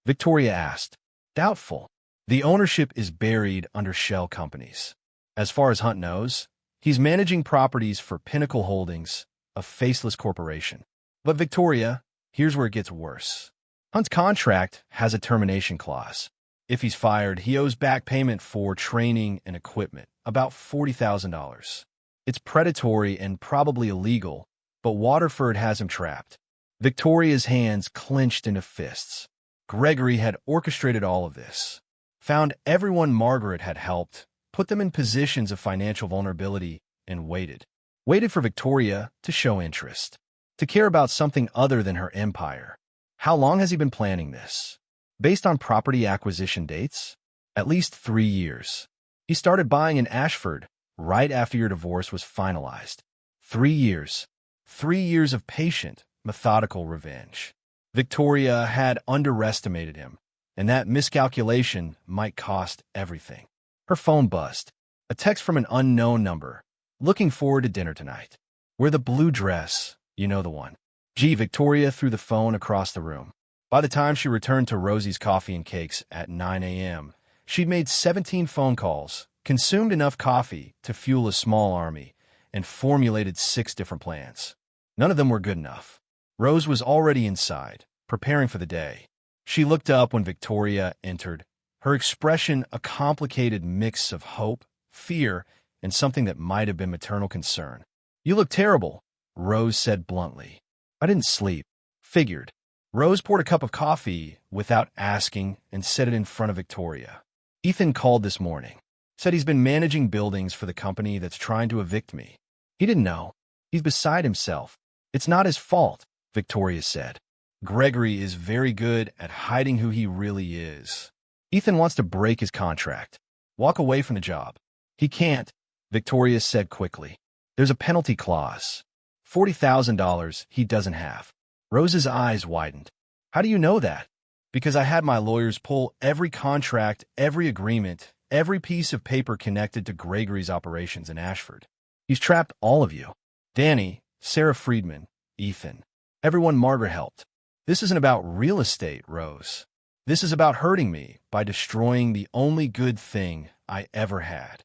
Victoria asked. Doubtful. The ownership is buried under shell companies. As far as Hunt knows, he's managing properties for Pinnacle Holdings, a faceless corporation. But Victoria, here's where it gets worse. Hunt's contract has a termination clause. If he's fired, he owes back payment for training and equipment, about $40,000. It's predatory and probably illegal, but Waterford has him trapped. Victoria's hands clenched into fists. Gregory had orchestrated all of this, found everyone Margaret had helped, put them in positions of financial vulnerability, and waited. Waited for Victoria to show interest, to care about something other than her empire. How long has he been planning this? Based on property acquisition dates? At least 3 years. He started buying in Ashford right after your divorce was finalized. 3 years. 3 years of patient, methodical revenge. Victoria had underestimated him, and that miscalculation might cost everything. Her phone buzzed. A text from an unknown number. Looking forward to dinner tonight. Wear the blue dress. You know the one. Victoria threw the phone across the room. By the time she returned to Rosie's Coffee and Cakes at 9 a.m., she'd made 17 phone calls, consumed enough coffee to fuel a small army, and formulated 6 different plans. None of them were good enough. Rose was already inside, preparing for the day. She looked up when Victoria entered, her expression a complicated mix of hope, fear, and something that might have been maternal concern. You look terrible, Rose said bluntly. I didn't sleep. Figured. Rose poured a cup of coffee without asking and set it in front of Victoria. Ethan called this morning. Said he's been managing buildings for the company that's trying to evict me. He didn't know. He's beside himself. It's not his fault, Victoria said. Gregory is very good at hiding who he really is. Ethan wants to break his contract. Walk away from the job. He can't, Victoria said quickly. There's a penalty clause. $40,000 he doesn't have. Rose's eyes widened. How do you know that? Because I had my lawyers pull every contract, every agreement, every piece of paper connected to Gregory's operations in Ashford. He's trapped all of you. Danny, Sarah Friedman, Ethan. Everyone Margaret helped. This isn't about real estate, Rose. This is about hurting me by destroying the only good thing I ever had.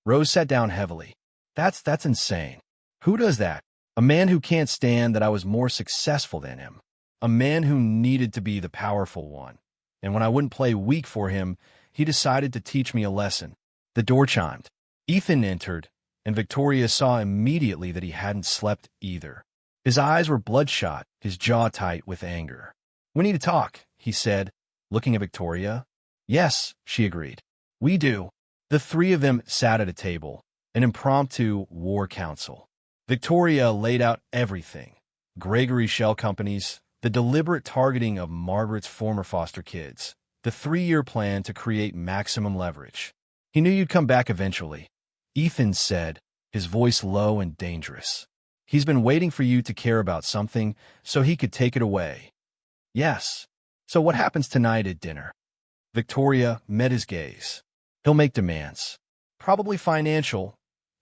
Rose sat down heavily. That's insane. Who does that? A man who can't stand that I was more successful than him. A man who needed to be the powerful one. And when I wouldn't play weak for him, he decided to teach me a lesson. The door chimed. Ethan entered, and Victoria saw immediately that he hadn't slept either. His eyes were bloodshot, his jaw tight with anger. "We need to talk," he said, looking at Victoria. "Yes," she agreed. "We do." The three of them sat at a table, an impromptu war council. Victoria laid out everything: Gregory Shell Companies, the deliberate targeting of Margaret's former foster kids, the 3-year plan to create maximum leverage. "He knew you'd come back eventually," Ethan said, his voice low and dangerous. "He's been waiting for you to care about something so he could take it away." "Yes. So what happens tonight at dinner?" Victoria met his gaze. "He'll make demands. Probably financial,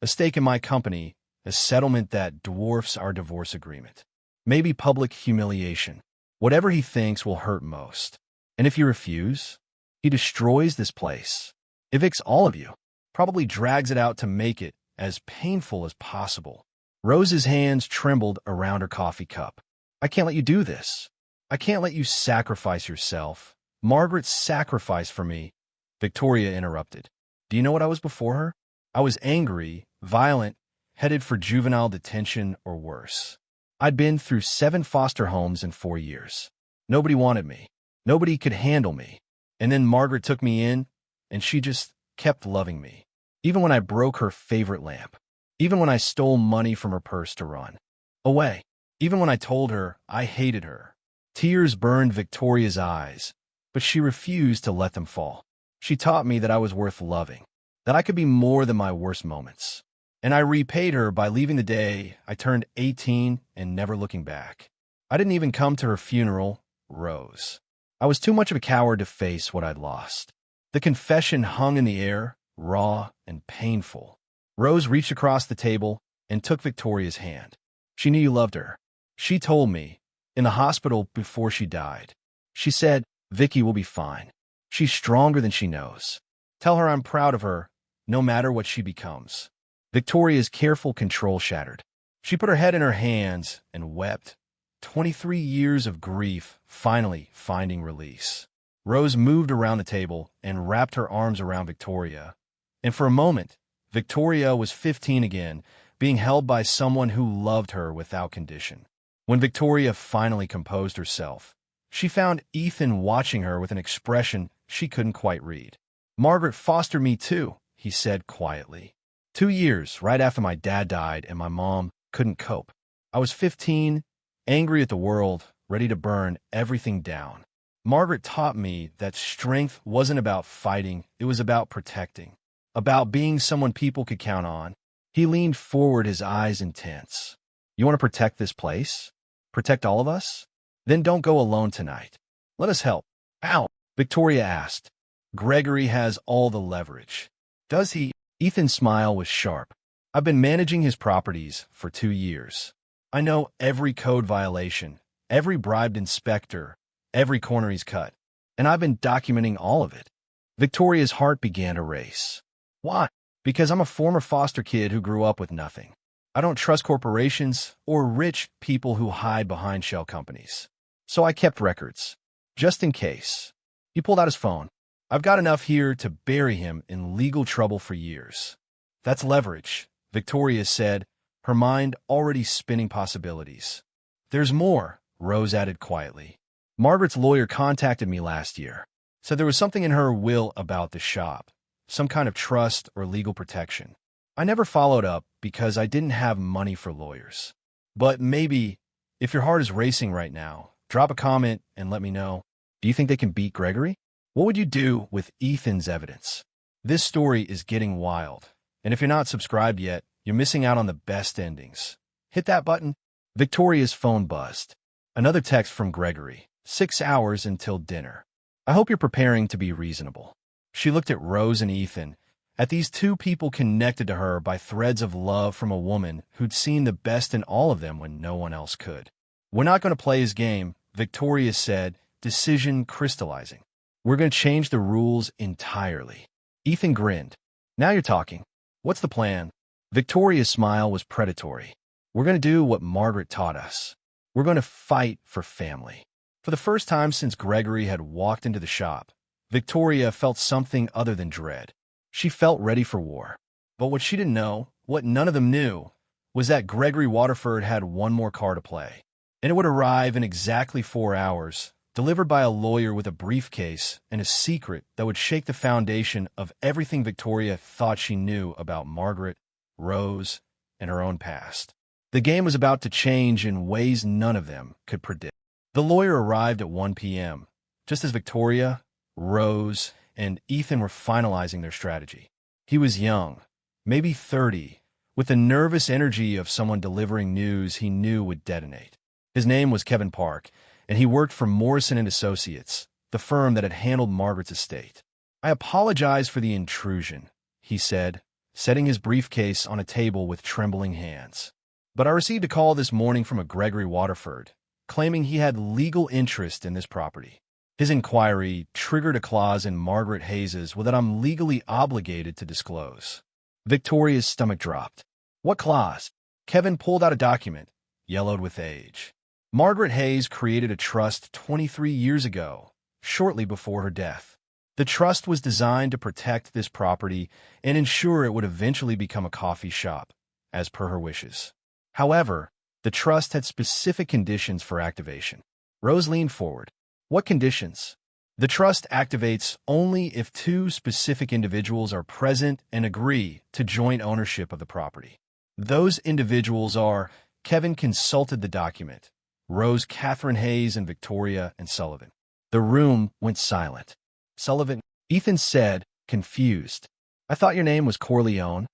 a stake in my company, a settlement that dwarfs our divorce agreement. Maybe public humiliation. Whatever he thinks will hurt most. And if you refuse, he destroys this place. Evicts all of you. Probably drags it out to make it as painful as possible." Rose's hands trembled around her coffee cup. "I can't let you do this. I can't let you sacrifice yourself. Margaret sacrificed for me." Victoria interrupted. "Do you know what I was before her? I was angry, violent, headed for juvenile detention or worse. I'd been through 7 foster homes in 4 years. Nobody wanted me. Nobody could handle me. And then Margaret took me in, and she just kept loving me. Even when I broke her favorite lamp. Even when I stole money from her purse to run away. Even when I told her I hated her." Tears burned Victoria's eyes, but she refused to let them fall. "She taught me that I was worth loving, that I could be more than my worst moments. And I repaid her by leaving the day I turned 18 and never looking back. I didn't even come to her funeral, Rose. I was too much of a coward to face what I'd lost." The confession hung in the air, raw and painful. Rose reached across the table and took Victoria's hand. "She knew you loved her. She told me, in the hospital before she died. She said, 'Vicky will be fine. She's stronger than she knows. Tell her I'm proud of her, no matter what she becomes.'" Victoria's careful control shattered. She put her head in her hands and wept. 23 years of grief finally finding release. Rose moved around the table and wrapped her arms around Victoria. And for a moment, Victoria was 15 again, being held by someone who loved her without condition. When Victoria finally composed herself, she found Ethan watching her with an expression she couldn't quite read. "Margaret fostered me too," he said quietly. 2 years right after my dad died and my mom couldn't cope. I was 15, angry at the world, ready to burn everything down. Margaret taught me that strength wasn't about fighting, it was about protecting, about being someone people could count on. He leaned forward, his eyes intense. "You want to protect this place? Protect all of us? Then don't go alone tonight. Let us help." "Ow," Victoria asked. "Gregory has all the leverage." "Does he?" Ethan's smile was sharp. "I've been managing his properties for 2 years. I know every code violation, every bribed inspector, every corner he's cut, and I've been documenting all of it." Victoria's heart began to race. "Why?" "Because I'm a former foster kid who grew up with nothing. I don't trust corporations or rich people who hide behind shell companies. So I kept records, just in case." He pulled out his phone. "I've got enough here to bury him in legal trouble for years." "That's leverage," Victoria said, her mind already spinning possibilities. "There's more," Rose added quietly. "Margaret's lawyer contacted me last year. Said there was something in her will about the shop, some kind of trust or legal protection. I never followed up because I didn't have money for lawyers. But maybe, if your heart is racing right now, drop a comment and let me know. Do you think they can beat Gregory? What would you do with Ethan's evidence?" This story is getting wild, and if you're not subscribed yet, you're missing out on the best endings. Hit that button. Victoria's phone buzzed. Another text from Gregory. 6 hours until dinner. I hope you're preparing to be reasonable. She looked at Rose and Ethan, at these two people connected to her by threads of love from a woman who'd seen the best in all of them when no one else could. "We're not going to play his game," Victoria said, decision crystallizing. "We're going to change the rules entirely." Ethan grinned. "Now you're talking. What's the plan?" Victoria's smile was predatory. "We're going to do what Margaret taught us. We're going to fight for family." For the first time since Gregory had walked into the shop, Victoria felt something other than dread. She felt ready for war. But what she didn't know, what none of them knew, was that Gregory Waterford had one more card to play. And it would arrive in exactly 4 hours, delivered by a lawyer with a briefcase and a secret that would shake the foundation of everything Victoria thought she knew about Margaret, Rose, and her own past. The game was about to change in ways none of them could predict. The lawyer arrived at 1 p.m., just as Victoria, Rose, and Ethan were finalizing their strategy. He was young, maybe 30, with the nervous energy of someone delivering news he knew would detonate. His name was Kevin Park, and he worked for Morrison & Associates, the firm that had handled Margaret's estate. "I apologize for the intrusion," he said, setting his briefcase on a table with trembling hands. "But I received a call this morning from a Gregory Waterford, claiming he had legal interest in this property. His inquiry triggered a clause in Margaret Hayes's will that I'm legally obligated to disclose." Victoria's stomach dropped. "What clause?" Kevin pulled out a document, yellowed with age. Margaret Hayes created a trust 23 years ago, shortly before her death. The trust was designed to protect this property and ensure it would eventually become a coffee shop, as per her wishes. However, the trust had specific conditions for activation. Rose leaned forward. "What conditions?" "The trust activates only if 2 specific individuals are present and agree to joint ownership of the property. Those individuals are," Kevin consulted the document, "Rose Catherine Hayes and Victoria and Sullivan." The room went silent. "Sullivan," Ethan said, confused. "I thought your name was Corleone."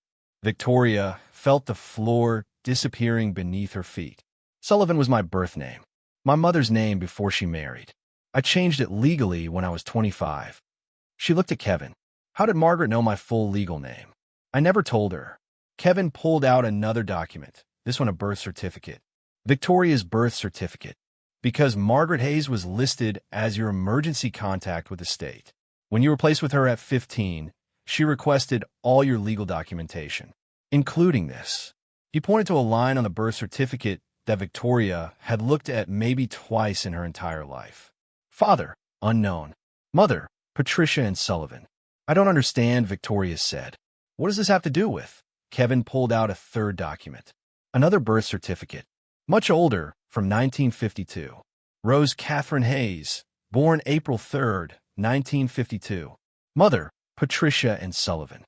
Victoria felt the floor disappearing beneath her feet. "Sullivan was my birth name, my mother's name before she married. I changed it legally when I was 25. She looked at Kevin. "How did Margaret know my full legal name?" "I never told her." Kevin pulled out another document, this one a birth certificate. "Victoria's birth certificate, because Margaret Hayes was listed as your emergency contact with the state. When you were placed with her at 15, she requested all your legal documentation, including this." He pointed to a line on the birth certificate that Victoria had looked at maybe twice in her entire life. "Father, unknown. Mother, Patricia and Sullivan." "I don't understand," Victoria said. "What does this have to do with?" Kevin pulled out a third document. Another birth certificate, much older, from 1952. "Rose Catherine Hayes, born April 3rd, 1952. Mother, Patricia and Sullivan."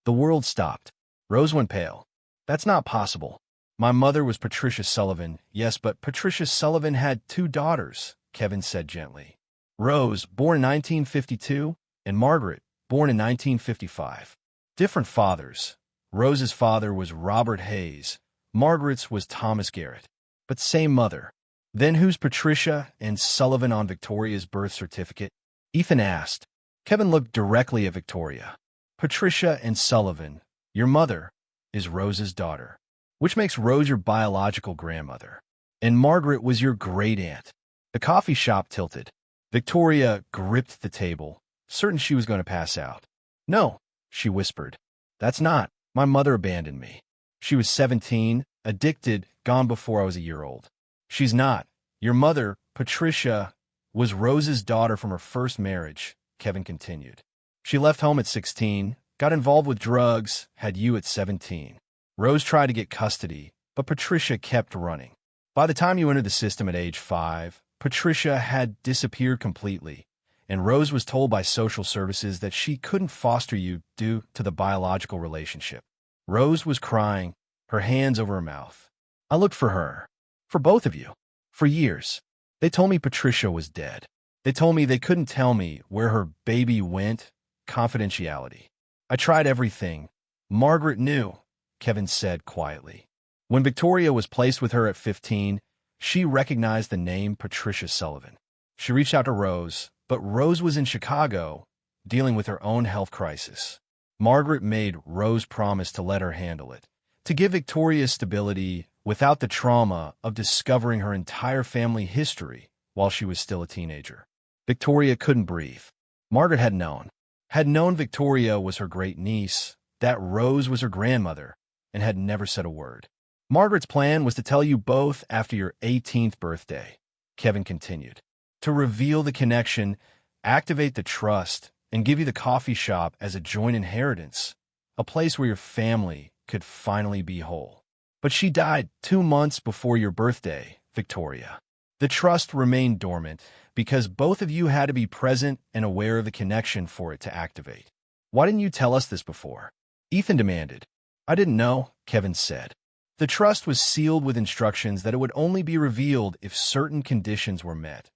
The world stopped. Rose went pale. "That's not possible. My mother was Patricia Sullivan." "Yes, but Patricia Sullivan had 2 daughters," Kevin said gently. "Rose, born in 1952, and Margaret, born in 1955. Different fathers. Rose's father was Robert Hayes. Margaret's was Thomas Garrett. But same mother." "Then who's Patricia and Sullivan on Victoria's birth certificate?" Ethan asked. Kevin looked directly at Victoria. "Patricia and Sullivan, your mother, is Rose's daughter, which makes Rose your biological grandmother. And Margaret was your great-aunt." The coffee shop tilted. Victoria gripped the table, certain she was going to pass out. "No," she whispered. "That's not. My mother abandoned me. She was 17, addicted, gone before I was a year old." "She's not. Your mother, Patricia, was Rose's daughter from her first marriage," Kevin continued. "She left home at 16, got involved with drugs, had you at 17. Rose tried to get custody, but Patricia kept running. By the time you entered the system at age 5, Patricia had disappeared completely, and Rose was told by social services that she couldn't foster you due to the biological relationship." Rose was crying, her hands over her mouth. "I looked for her, for both of you, for years. They told me Patricia was dead. They told me they couldn't tell me where her baby went, confidentiality. I tried everything. Margaret knew," Kevin said quietly. "When Victoria was placed with her at 15, she recognized the name Patricia Sullivan. She reached out to Rose, but Rose was in Chicago, dealing with her own health crisis. Margaret made Rose promise to let her handle it, to give Victoria stability without the trauma of discovering her entire family history while she was still a teenager. Victoria couldn't breathe. Margaret had known Victoria was her great-niece, that Rose was her grandmother, and had never said a word. Margaret's plan was to tell you both after your 18th birthday," Kevin continued, "to reveal the connection activate the trust, and give you the coffee shop as a joint inheritance, a place where your family could finally be whole. But she died 2 months before your birthday, Victoria. The trust remained dormant because both of you had to be present and aware of the connection for it to activate. Why didn't you tell us this before? Ethan demanded. I didn't know, Kevin said. The trust was sealed with instructions that it would only be revealed if certain conditions were met.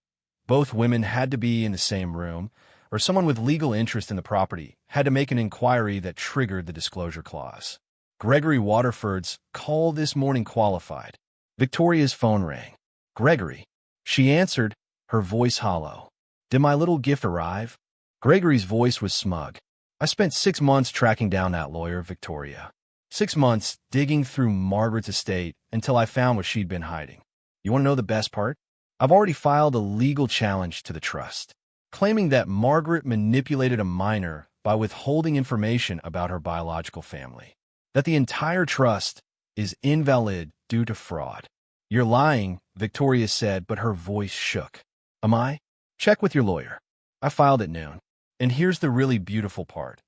Both women had to be in the same room, or someone with legal interest in the property had to make an inquiry that triggered the disclosure clause. Gregory Waterford's call this morning qualified. Victoria's phone rang. Gregory. She answered, her voice hollow. Did my little gift arrive? Gregory's voice was smug. I spent 6 months tracking down that lawyer, Victoria. 6 months digging through Margaret's estate until I found what she'd been hiding. You want to know the best part? I've already filed a legal challenge to the trust, claiming that Margaret manipulated a minor by withholding information about her biological family, that the entire trust is invalid due to fraud. You're lying, Victoria said, but her voice shook. Am I? Check with your lawyer. I filed at noon. And here's the really beautiful part.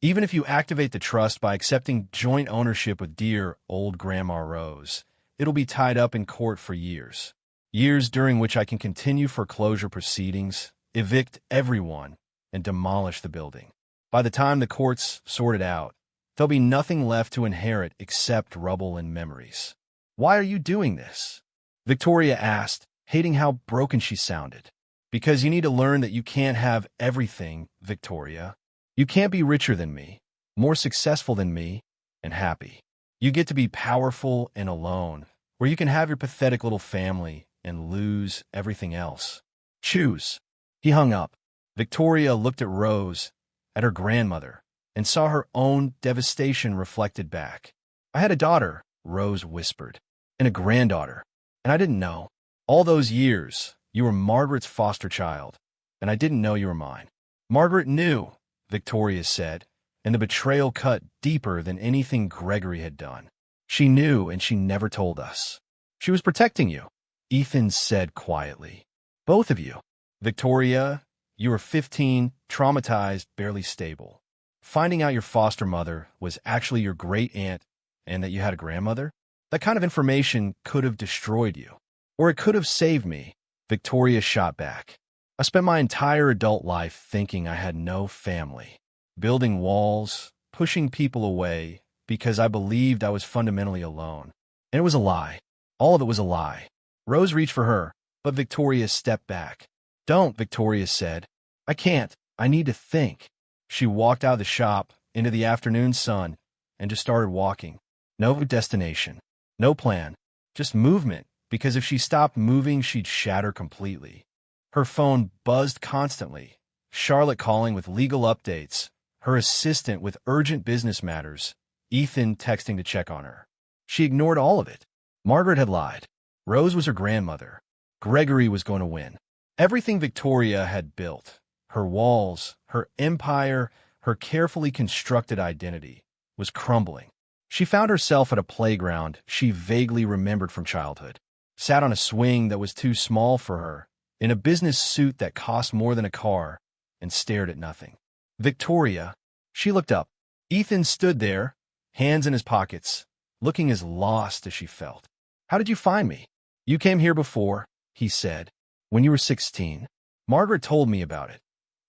Even if you activate the trust by accepting joint ownership with dear old Grandma Rose, it'll be tied up in court for years. Years during which I can continue foreclosure proceedings, evict everyone, and demolish the building. By the time the courts sort it out, there'll be nothing left to inherit except rubble and memories. Why are you doing this? Victoria asked, hating how broken she sounded. Because you need to learn that you can't have everything, Victoria. You can't be richer than me, more successful than me, and happy. You get to be powerful and alone, where you can have your pathetic little family and lose everything else. Choose. He hung up. Victoria looked at Rose, at her grandmother, and saw her own devastation reflected back. I had a daughter, Rose whispered, and a granddaughter, and I didn't know. All those years, you were Margaret's foster child, and I didn't know you were mine. Margaret knew, Victoria said, and the betrayal cut deeper than anything Gregory had done. She knew, and she never told us. She was protecting you, Ethan said quietly. Both of you. Victoria, you were 15, traumatized, barely stable. Finding out your foster mother was actually your great-aunt and that you had a grandmother, that kind of information could have destroyed you. Or it could have saved me, Victoria shot back. I spent my entire adult life thinking I had no family, building walls, pushing people away because I believed I was fundamentally alone. And it was a lie. All of it was a lie. Rose reached for her, but Victoria stepped back. Don't, Victoria said. I can't. I need to think. She walked out of the shop into the afternoon sun and just started walking. No destination, no plan, just movement, because if she stopped moving, she'd shatter completely. Her phone buzzed constantly, Charlotte calling with legal updates, her assistant with urgent business matters, Ethan texting to check on her. She ignored all of it. Margaret had lied. Rose was her grandmother. Gregory was going to win. Everything Victoria had built, her walls, her empire, her carefully constructed identity, was crumbling. She found herself at a playground she vaguely remembered from childhood, sat on a swing that was too small for her, in a business suit that cost more than a car, and stared at nothing. Victoria, she looked up. Ethan stood there, hands in his pockets, looking as lost as she felt. How did you find me? You came here before, he said, when you were 16. Margaret told me about it.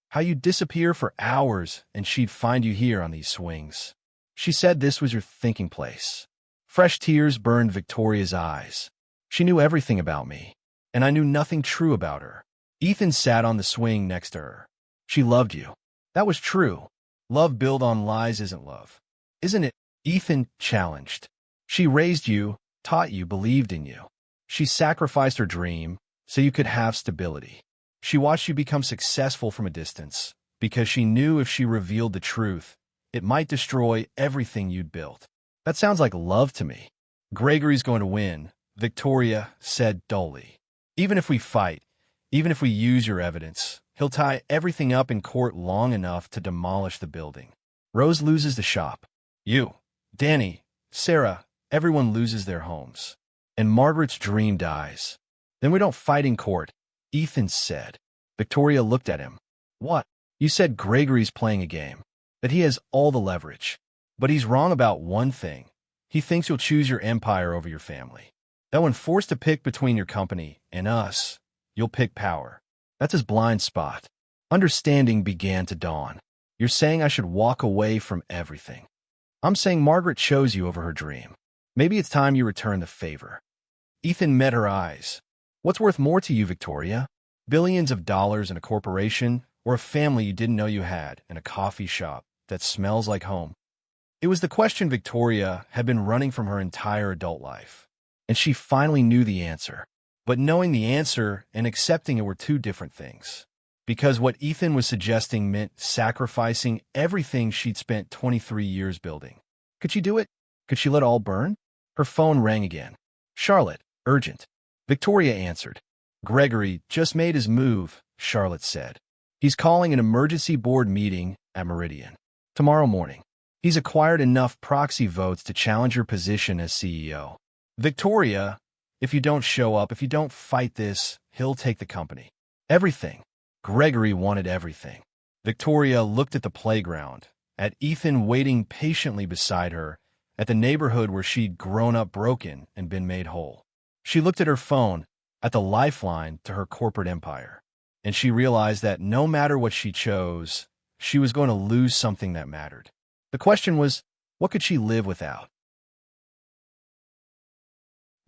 How you'd disappear for hours and she'd find you here on these swings. She said this was your thinking place. Fresh tears burned Victoria's eyes. She knew everything about me, and I knew nothing true about her. Ethan sat on the swing next to her. She loved you. That was true. Love built on lies isn't love. Isn't it? Ethan challenged. She raised you, taught you, believed in you. She sacrificed her dream so you could have stability. She watched you become successful from a distance because she knew if she revealed the truth, it might destroy everything you'd built. That sounds like love to me. Gregory's going to win, Victoria said dully. Even if we fight, even if we use your evidence, he'll tie everything up in court long enough to demolish the building. Rose loses the shop. You, Danny, Sarah, everyone loses their homes. And Margaret's dream dies. Then we don't fight in court, Ethan said. Victoria looked at him. What? You said Gregory's playing a game, that he has all the leverage. But he's wrong about one thing. He thinks you'll choose your empire over your family. That when forced to pick between your company and us, you'll pick power. That's his blind spot. Understanding began to dawn. You're saying I should walk away from everything. I'm saying Margaret chose you over her dream. Maybe it's time you return the favor. Ethan met her eyes. What's worth more to you, Victoria? Billions of dollars in a corporation, or a family you didn't know you had in a coffee shop that smells like home? It was the question Victoria had been running from her entire adult life. And she finally knew the answer. But knowing the answer and accepting it were two different things. Because what Ethan was suggesting meant sacrificing everything she'd spent 23 years building. Could she do it? Could she let all burn? Her phone rang again. Charlotte, urgent. Victoria answered. Gregory just made his move, Charlotte said. He's calling an emergency board meeting at Meridian tomorrow morning. He's acquired enough proxy votes to challenge your position as CEO. Victoria, if you don't show up, if you don't fight this, he'll take the company. Everything. Gregory wanted everything. Victoria looked at the playground, at Ethan waiting patiently beside her, at the neighborhood where she'd grown up broken and been made whole. She looked at her phone, at the lifeline to her corporate empire, and she realized that no matter what she chose, she was going to lose something that mattered. The question was, what could she live without?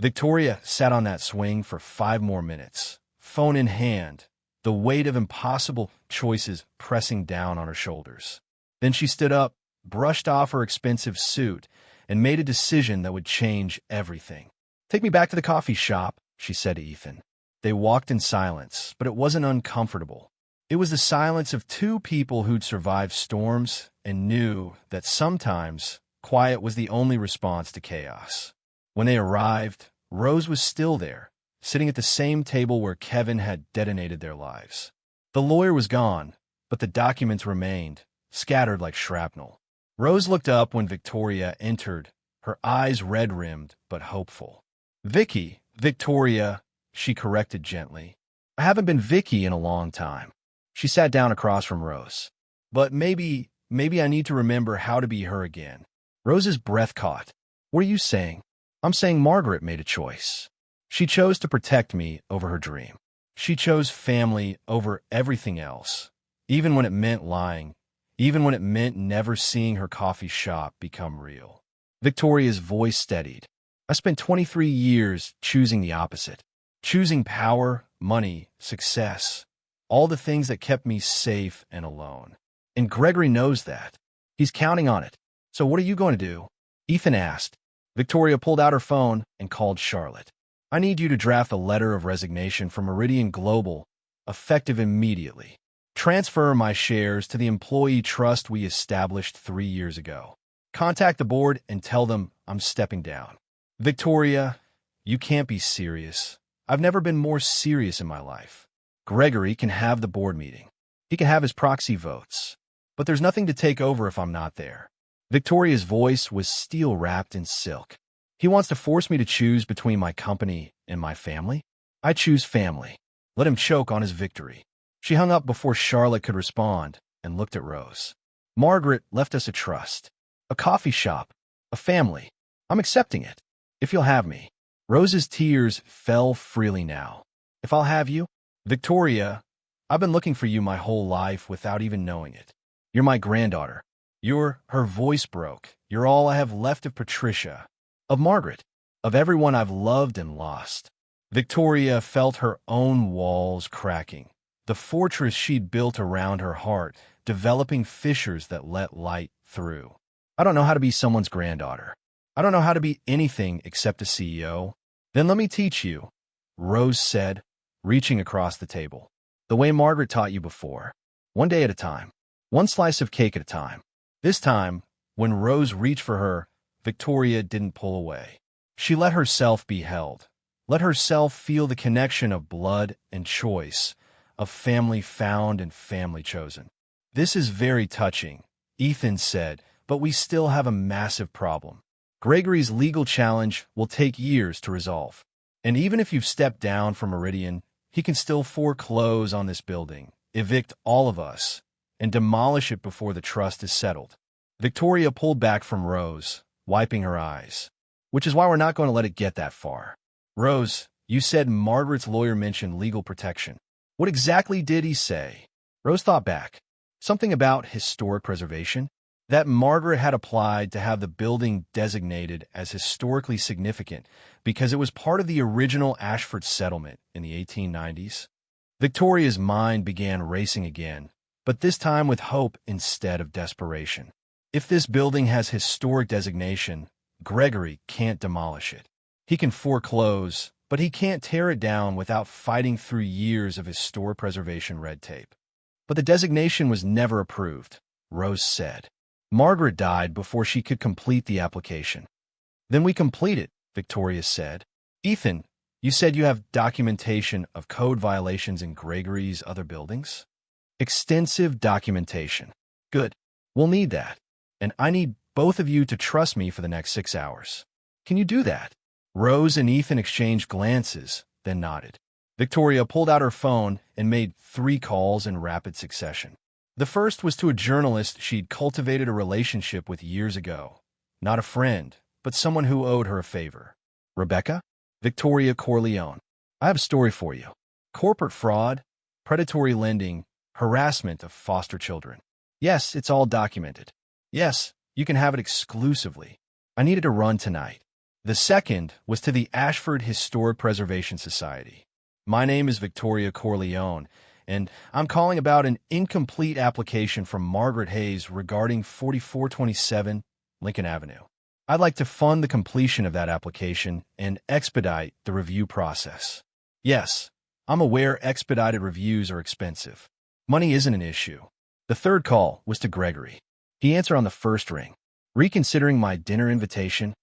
Victoria sat on that swing for 5 more minutes, phone in hand, the weight of impossible choices pressing down on her shoulders. Then she stood up, brushed off her expensive suit, and made a decision that would change everything. Take me back to the coffee shop, she said to Ethan. They walked in silence, but it wasn't uncomfortable. It was the silence of two people who'd survived storms and knew that sometimes quiet was the only response to chaos. When they arrived, Rose was still there, sitting at the same table where Kevin had detonated their lives. The lawyer was gone, but the documents remained, scattered like shrapnel. Rose looked up when Victoria entered, her eyes red-rimmed but hopeful. Victoria, she corrected gently. I haven't been Vicky in a long time. She sat down across from Rose. But maybe I need to remember how to be her again. Rose's breath caught. What are you saying? I'm saying Margaret made a choice. She chose to protect me over her dream. She chose family over everything else, even when it meant lying, even when it meant never seeing her coffee shop become real. Victoria's voice steadied. I spent 23 years choosing the opposite, choosing power, money, success, all the things that kept me safe and alone. And Gregory knows that. He's counting on it. So what are you going to do? Ethan asked. Victoria pulled out her phone and called Charlotte. I need you to draft a letter of resignation from Meridian Global, effective immediately. Transfer my shares to the employee trust we established 3 years ago. Contact the board and tell them I'm stepping down. Victoria, you can't be serious. I've never been more serious in my life. Gregory can have the board meeting. He can have his proxy votes. But there's nothing to take over if I'm not there. Victoria's voice was steel-wrapped in silk. He wants to force me to choose between my company and my family? I choose family. Let him choke on his victory. She hung up before Charlotte could respond and looked at Rose. Margaret left us a trust, a coffee shop, a family. I'm accepting it, if you'll have me. Rose's tears fell freely now. If I'll have you? Victoria, I've been looking for you my whole life without even knowing it. You're my granddaughter. Her voice broke. You're all I have left of Patricia, of Margaret, of everyone I've loved and lost. Victoria felt her own walls cracking, the fortress she'd built around her heart, developing fissures that let light through. I don't know how to be someone's granddaughter. I don't know how to be anything except a CEO. Then let me teach you, Rose said, reaching across the table. The way Margaret taught you before. One day at a time. One slice of cake at a time. This time, when Rose reached for her, Victoria didn't pull away. She let herself be held. Let herself feel the connection of blood and choice, of family found and family chosen. This is very touching, Ethan said, but we still have a massive problem. Gregory's legal challenge will take years to resolve. And even if you've stepped down from Meridian, he can still foreclose on this building, evict all of us, and demolish it before the trust is settled. Victoria pulled back from Rose, wiping her eyes. Which is why we're not going to let it get that far. Rose, you said Margaret's lawyer mentioned legal protection. What exactly did he say? Rose thought back. Something about historic preservation? That Margaret had applied to have the building designated as historically significant because it was part of the original Ashford settlement in the 1890s. Victoria's mind began racing again, but this time with hope instead of desperation. If this building has historic designation, Gregory can't demolish it. He can foreclose, but he can't tear it down without fighting through years of historic preservation red tape. But the designation was never approved, Rose said. Margaret died before she could complete the application. Then we complete it, Victoria said. Ethan, you said you have documentation of code violations in Gregory's other buildings? Extensive documentation. Good. We'll need that. And I need both of you to trust me for the next 6 hours. Can you do that? Rose and Ethan exchanged glances, then nodded. Victoria pulled out her phone and made 3 calls in rapid succession. The first was to a journalist she'd cultivated a relationship with years ago. Not a friend, but someone who owed her a favor. Rebecca? Victoria Corleone. I have a story for you. Corporate fraud, predatory lending, harassment of foster children. Yes, it's all documented. Yes, you can have it exclusively. I needed to run tonight. The second was to the Ashford Historic Preservation Society. My name is Victoria Corleone, and I'm calling about an incomplete application from Margaret Hayes regarding 4427 Lincoln Avenue. I'd like to fund the completion of that application and expedite the review process. Yes, I'm aware expedited reviews are expensive. Money isn't an issue. The third call was to Gregory. He answered on the first ring. Reconsidering my dinner invitation?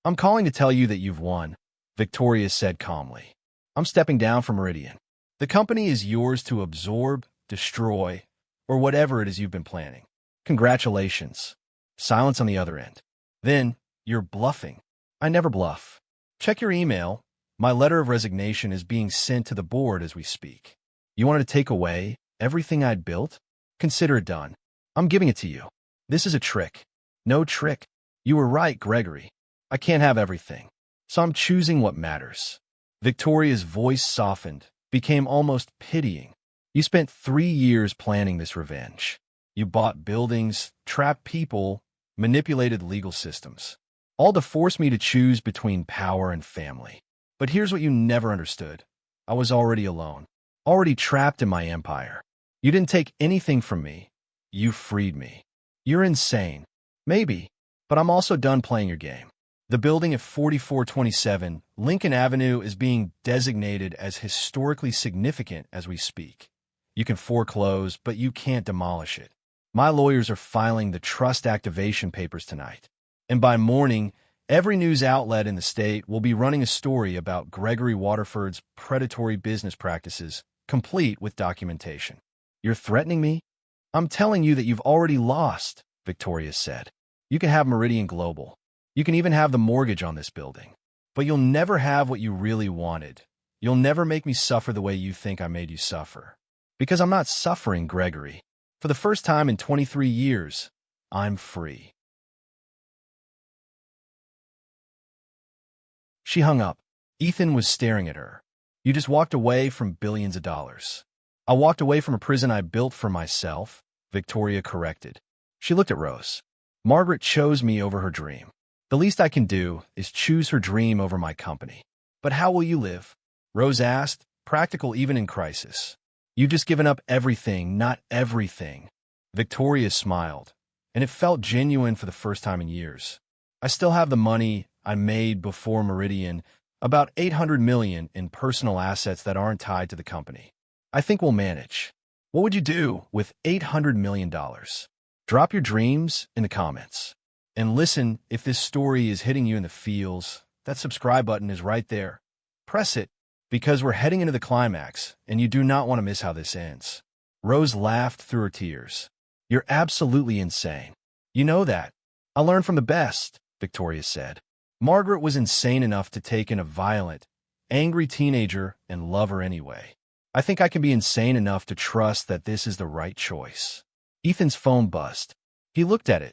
I'm calling to tell you that you've won, Victoria said calmly. I'm stepping down from Meridian. The company is yours to absorb, destroy, or whatever it is you've been planning. Congratulations. Silence on the other end. Then, you're bluffing. I never bluff. Check your email. My letter of resignation is being sent to the board as we speak. You wanted to take away everything I'd built? Consider it done. I'm giving it to you. This is a trick. No trick. You were right, Gregory. I can't have everything. So I'm choosing what matters. Victoria's voice softened, became almost pitying. You spent 3 years planning this revenge. You bought buildings, trapped people, manipulated legal systems. All to force me to choose between power and family. But here's what you never understood. I was already alone. Already trapped in my empire. You didn't take anything from me. You freed me. You're insane. Maybe, but I'm also done playing your game. The building at 4427 Lincoln Avenue is being designated as historically significant as we speak. You can foreclose, but you can't demolish it. My lawyers are filing the trust activation papers tonight. And by morning, every news outlet in the state will be running a story about Gregory Waterford's predatory business practices, complete with documentation. You're threatening me? I'm telling you that you've already lost, Victoria said. You can have Meridian Global. You can even have the mortgage on this building. But you'll never have what you really wanted. You'll never make me suffer the way you think I made you suffer. Because I'm not suffering, Gregory. For the first time in 23 years, I'm free. She hung up. Ethan was staring at her. You just walked away from billions of dollars. I walked away from a prison I built for myself, Victoria corrected. She looked at Rose. Margaret chose me over her dream. The least I can do is choose her dream over my company. But how will you live? Rose asked, practical even in crisis. You've just given up everything, not everything. Victoria smiled, and it felt genuine for the first time in years. I still have the money I made before Meridian, about $800 million in personal assets that aren't tied to the company. I think we'll manage. What would you do with $800 million? Drop your dreams in the comments. And listen, if this story is hitting you in the feels, that subscribe button is right there. Press it, because we're heading into the climax, and you do not want to miss how this ends. Rose laughed through her tears. You're absolutely insane. You know that. I learned from the best, Victoria said. Margaret was insane enough to take in a violent, angry teenager and love her anyway. I think I can be insane enough to trust that this is the right choice. Ethan's phone buzzed. He looked at it,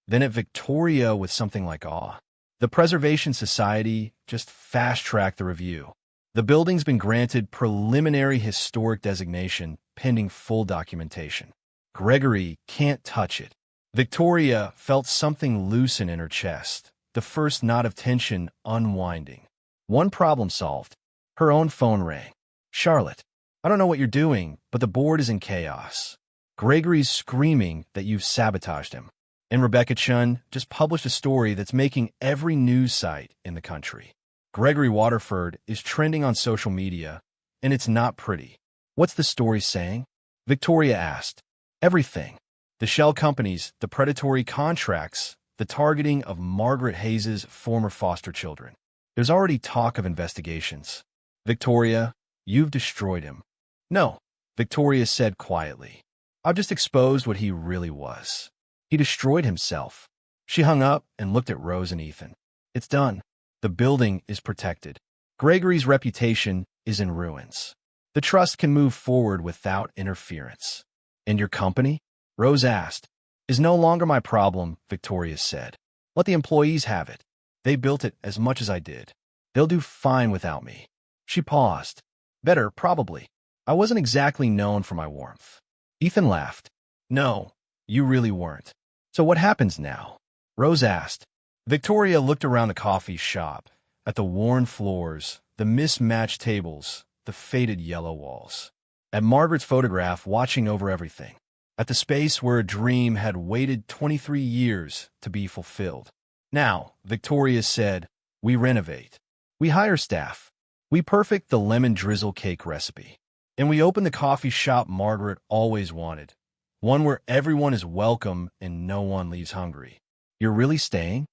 then at Victoria with something like awe. The Preservation Society just fast-tracked the review. The building's been granted preliminary historic designation pending full documentation. Gregory can't touch it. Victoria felt something loosen in her chest, the first knot of tension unwinding. One problem solved. Her own phone rang. Charlotte, I don't know what you're doing, but the board is in chaos. Gregory's screaming that you've sabotaged him. And Rebecca Chun just published a story that's making every news site in the country. Gregory Waterford is trending on social media, and it's not pretty. What's the story saying? Victoria asked. Everything. The shell companies, the predatory contracts, the targeting of Margaret Hayes's former foster children. There's already talk of investigations. Victoria, you've destroyed him. No, Victoria said quietly. I've just exposed what he really was. He destroyed himself. She hung up and looked at Rose and Ethan. It's done. The building is protected. Gregory's reputation is in ruins. The trust can move forward without interference. And your company? Rose asked. Is no longer my problem, Victoria said. Let the employees have it. They built it as much as I did. They'll do fine without me. She paused. Better, probably. I wasn't exactly known for my warmth. Ethan laughed. No, you really weren't. So what happens now? Rose asked. Victoria looked around the coffee shop, at the worn floors, the mismatched tables, the faded yellow walls. At Margaret's photograph watching over everything. At the space where a dream had waited 23 years to be fulfilled. Now, Victoria said, we renovate. We hire staff. We perfect the lemon drizzle cake recipe. And we open the coffee shop Margaret always wanted. One where everyone is welcome and no one leaves hungry. You're really staying?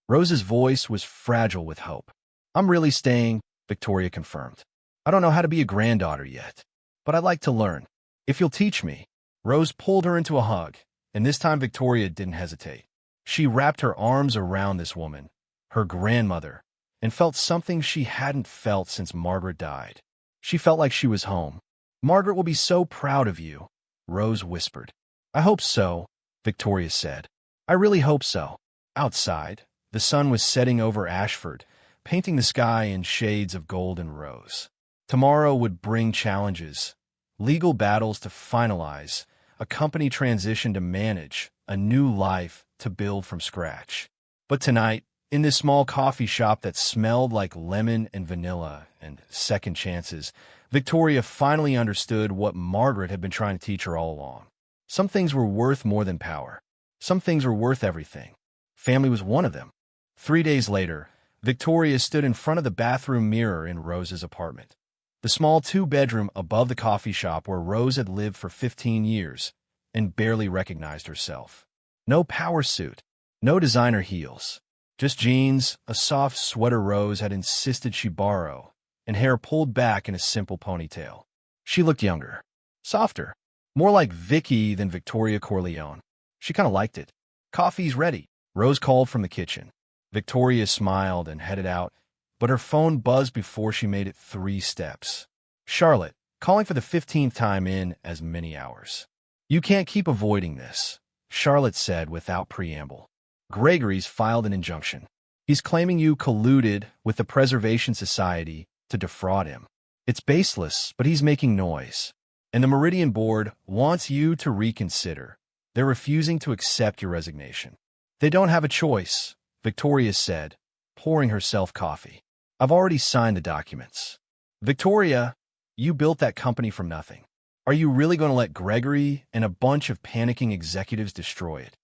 Rose's voice was fragile with hope. I'm really staying, Victoria confirmed. I don't know how to be a granddaughter yet, but I'd like to learn. If you'll teach me. Rose pulled her into a hug, and this time Victoria didn't hesitate. She wrapped her arms around this woman, her grandmother, and felt something she hadn't felt since Margaret died. She felt like she was home. Margaret will be so proud of you, Rose whispered. I hope so, Victoria said. I really hope so. Outside, the sun was setting over Ashford, painting the sky in shades of gold and rose. Tomorrow would bring challenges, legal battles to finalize, a company transition to manage, a new life to build from scratch. But tonight, in this small coffee shop that smelled like lemon and vanilla and second chances, Victoria finally understood what Margaret had been trying to teach her all along. Some things were worth more than power. Some things were worth everything. Family was one of them. 3 days later, Victoria stood in front of the bathroom mirror in Rose's apartment. The small two-bedroom above the coffee shop where Rose had lived for 15 years and barely recognized herself. No power suit, no designer heels, just jeans, a soft sweater Rose had insisted she borrow, and hair pulled back in a simple ponytail. She looked younger, softer, more like Vicky than Victoria Corleone. She kind of liked it. Coffee's ready, Rose called from the kitchen. Victoria smiled and headed out, but her phone buzzed before she made it 3 steps. Charlotte, calling for the 15th time in as many hours. You can't keep avoiding this, Charlotte said without preamble. Gregory's filed an injunction. He's claiming you colluded with the Preservation Society to defraud him. It's baseless, but he's making noise. And the Meridian Board wants you to reconsider. They're refusing to accept your resignation. They don't have a choice, Victoria said, pouring herself coffee. I've already signed the documents. Victoria, you built that company from nothing. Are you really going to let Gregory and a bunch of panicking executives destroy it?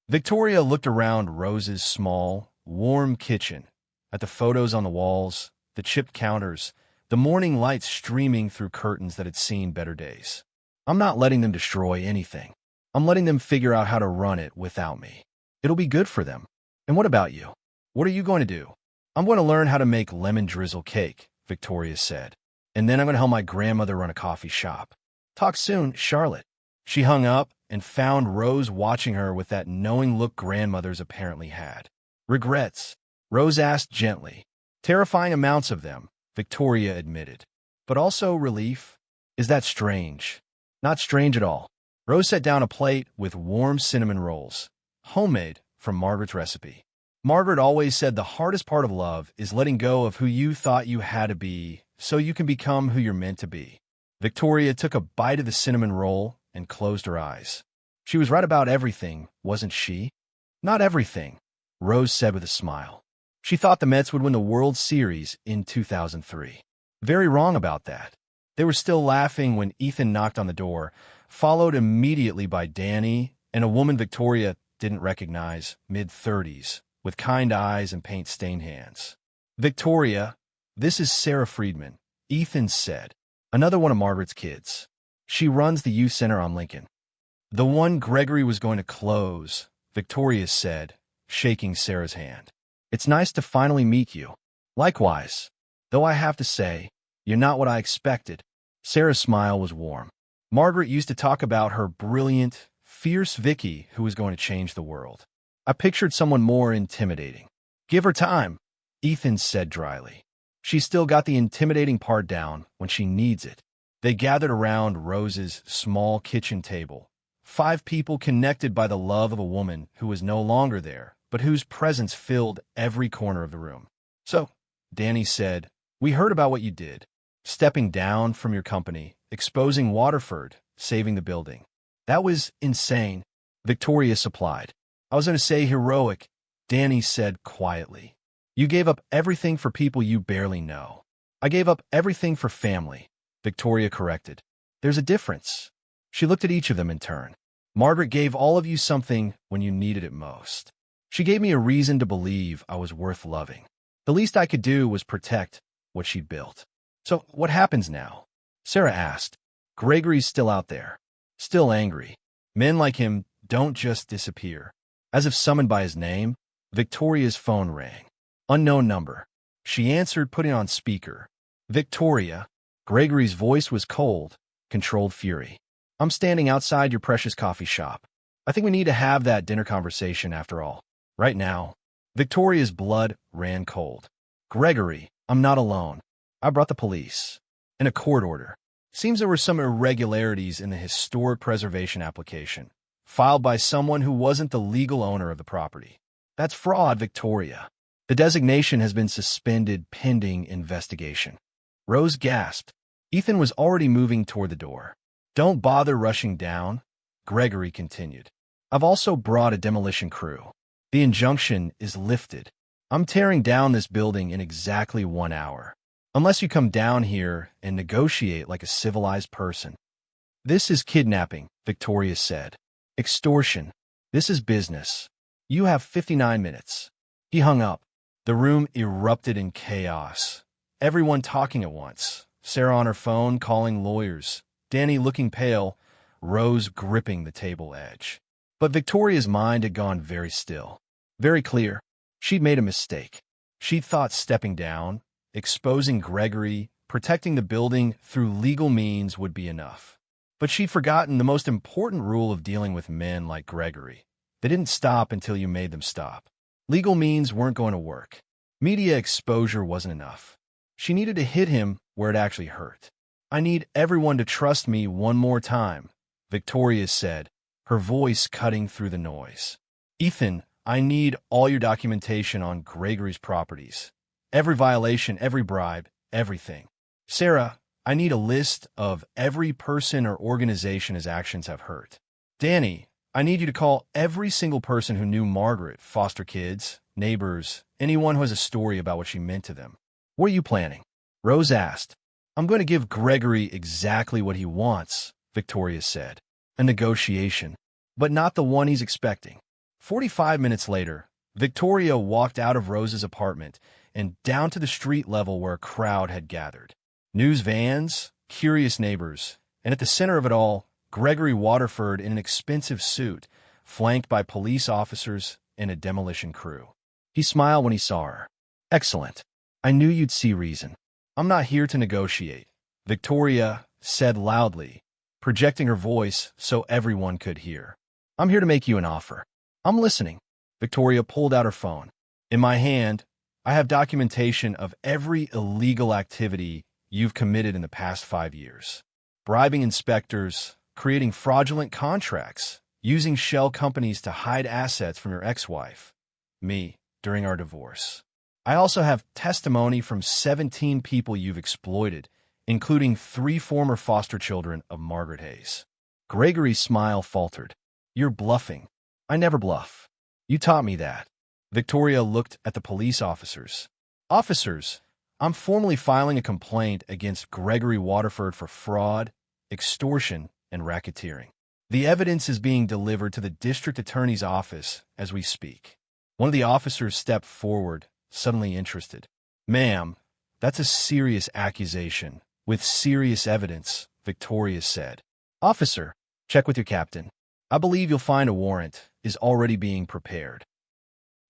Victoria looked around Rose's small, warm kitchen, at the photos on the walls, the chipped counters, the morning lights streaming through curtains that had seen better days. I'm not letting them destroy anything. I'm letting them figure out how to run it without me. It'll be good for them. And what about you? What are you going to do? I'm going to learn how to make lemon drizzle cake, Victoria said. And then I'm going to help my grandmother run a coffee shop. Talk soon, Charlotte. She hung up and found Rose watching her with that knowing look grandmothers apparently had. Regrets? Rose asked gently. Terrifying amounts of them, Victoria admitted. But also relief? Is that strange? Not strange at all. Rose set down a plate with warm cinnamon rolls, homemade from Margaret's recipe. Margaret always said the hardest part of love is letting go of who you thought you had to be so you can become who you're meant to be. Victoria took a bite of the cinnamon roll and closed her eyes. She was right about everything, wasn't she? Not everything, Rose said with a smile. She thought the Mets would win the World Series in 2003. Very wrong about that. They were still laughing when Ethan knocked on the door, followed immediately by Danny and a woman Victoria didn't recognize, mid-30s, with kind eyes and paint-stained hands. Victoria, this is Sarah Friedman, Ethan said. Another one of Margaret's kids. She runs the youth center on Lincoln. The one Gregory was going to close, Victoria said, shaking Sarah's hand. It's nice to finally meet you. Likewise. Though I have to say, you're not what I expected. Sarah's smile was warm. Margaret used to talk about her brilliant, fierce Vicky who was going to change the world. I pictured someone more intimidating. Give her time, Ethan said dryly. She's still got the intimidating part down when she needs it. They gathered around Rose's small kitchen table. 5 people connected by the love of a woman who was no longer there, but whose presence filled every corner of the room. So, Danny said, we heard about what you did. Stepping down from your company, exposing Waterford, saving the building. That was insane, Victoria supplied. I was going to say heroic, Danny said quietly. You gave up everything for people you barely know. I gave up everything for family, Victoria corrected. There's a difference. She looked at each of them in turn. Margaret gave all of you something when you needed it most. She gave me a reason to believe I was worth loving. The least I could do was protect what she'd built. So what happens now? Sarah asked. Gregory's still out there. Still angry. Men like him don't just disappear. As if summoned by his name, Victoria's phone rang. Unknown number. She answered, putting on speaker. Victoria. Gregory's voice was cold, controlled fury. I'm standing outside your precious coffee shop. I think we need to have that dinner conversation after all. Right now. Victoria's blood ran cold. Gregory, I'm not alone. I brought the police. And a court order. Seems there were some irregularities in the historic preservation application, filed by someone who wasn't the legal owner of the property. That's fraud, Victoria. The designation has been suspended pending investigation. Rose gasped. Ethan was already moving toward the door. Don't bother rushing down, Gregory continued. I've also brought a demolition crew. The injunction is lifted. I'm tearing down this building in exactly 1 hour. Unless you come down here and negotiate like a civilized person. This is kidnapping, Victoria said. Extortion. This is business. You have 59 minutes. He hung up. The room erupted in chaos. Everyone talking at once. Sarah on her phone calling lawyers. Danny looking pale. Rose gripping the table edge. But Victoria's mind had gone very still. Very clear. She'd made a mistake. She'd thought stepping down, exposing Gregory, protecting the building through legal means would be enough. But she'd forgotten the most important rule of dealing with men like Gregory. They didn't stop until you made them stop. Legal means weren't going to work. Media exposure wasn't enough. She needed to hit him where it actually hurt. I need everyone to trust me one more time, Victoria said, her voice cutting through the noise. Ethan, I need all your documentation on Gregory's properties. Every violation, every bribe, everything. Sarah, I need a list of every person or organization his actions have hurt. Danny, I need you to call every single person who knew Margaret, foster kids, neighbors, anyone who has a story about what she meant to them. What are you planning? Rose asked. I'm going to give Gregory exactly what he wants, Victoria said. A negotiation, but not the one he's expecting. 45 minutes later, Victoria walked out of Rose's apartment and down to the street level where a crowd had gathered. News vans, curious neighbors, and at the center of it all, Gregory Waterford in an expensive suit, flanked by police officers and a demolition crew. He smiled when he saw her. Excellent. I knew you'd see reason. I'm not here to negotiate, Victoria said loudly, projecting her voice so everyone could hear. I'm here to make you an offer. I'm listening. Victoria pulled out her phone. In my hand, I have documentation of every illegal activity you've committed in the past 5 years. bribing inspectors, creating fraudulent contracts, using shell companies to hide assets from your ex-wife, me, during our divorce. I also have testimony from 17 people you've exploited, including 3 former foster children of Margaret Hayes. Gregory's smile faltered. You're bluffing. I never bluff. You taught me that. Victoria looked at the police officers. Officers, I'm formally filing a complaint against Gregory Waterford for fraud, extortion, and racketeering. The evidence is being delivered to the district attorney's office as we speak. One of the officers stepped forward, suddenly interested. Ma'am, that's a serious accusation, with serious evidence, Victoria said. Officer, check with your captain. I believe you'll find a warrant is already being prepared.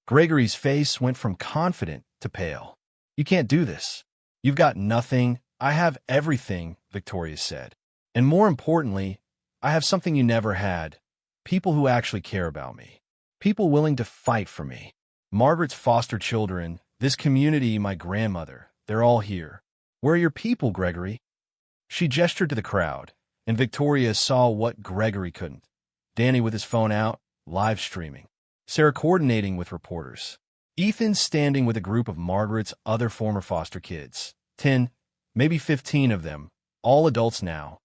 Gregory's face went from confident to pale. You can't do this. You've got nothing. I have everything, Victoria said. And more importantly, I have something you never had. People who actually care about me. People willing to fight for me. Margaret's foster children, this community, my grandmother, they're all here. Where are your people, Gregory? She gestured to the crowd, and Victoria saw what Gregory couldn't. Danny with his phone out, live streaming. Sarah coordinating with reporters. Ethan standing with a group of Margaret's other former foster kids. 10, maybe 15 of them, all adults now.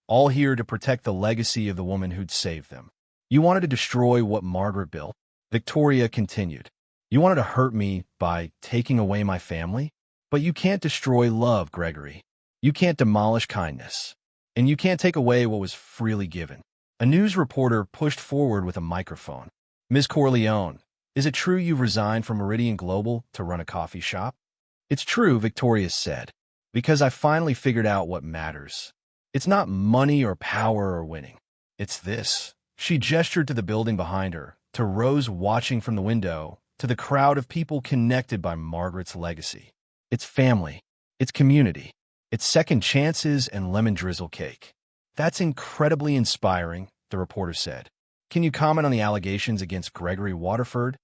All here to protect the legacy of the woman who'd saved them. You wanted to destroy what Margaret built. Victoria continued. You wanted to hurt me by taking away my family? But you can't destroy love, Gregory. You can't demolish kindness. And you can't take away what was freely given. A news reporter pushed forward with a microphone. Ms. Corleone, is it true you've resigned from Meridian Global to run a coffee shop? It's true, Victoria said, because I finally figured out what matters. It's not money or power or winning. It's this. She gestured to the building behind her, to Rose watching from the window, to the crowd of people connected by Margaret's legacy. It's family. It's community. It's second chances and lemon drizzle cake. That's incredibly inspiring, the reporter said. Can you comment on the allegations against Gregory Waterford?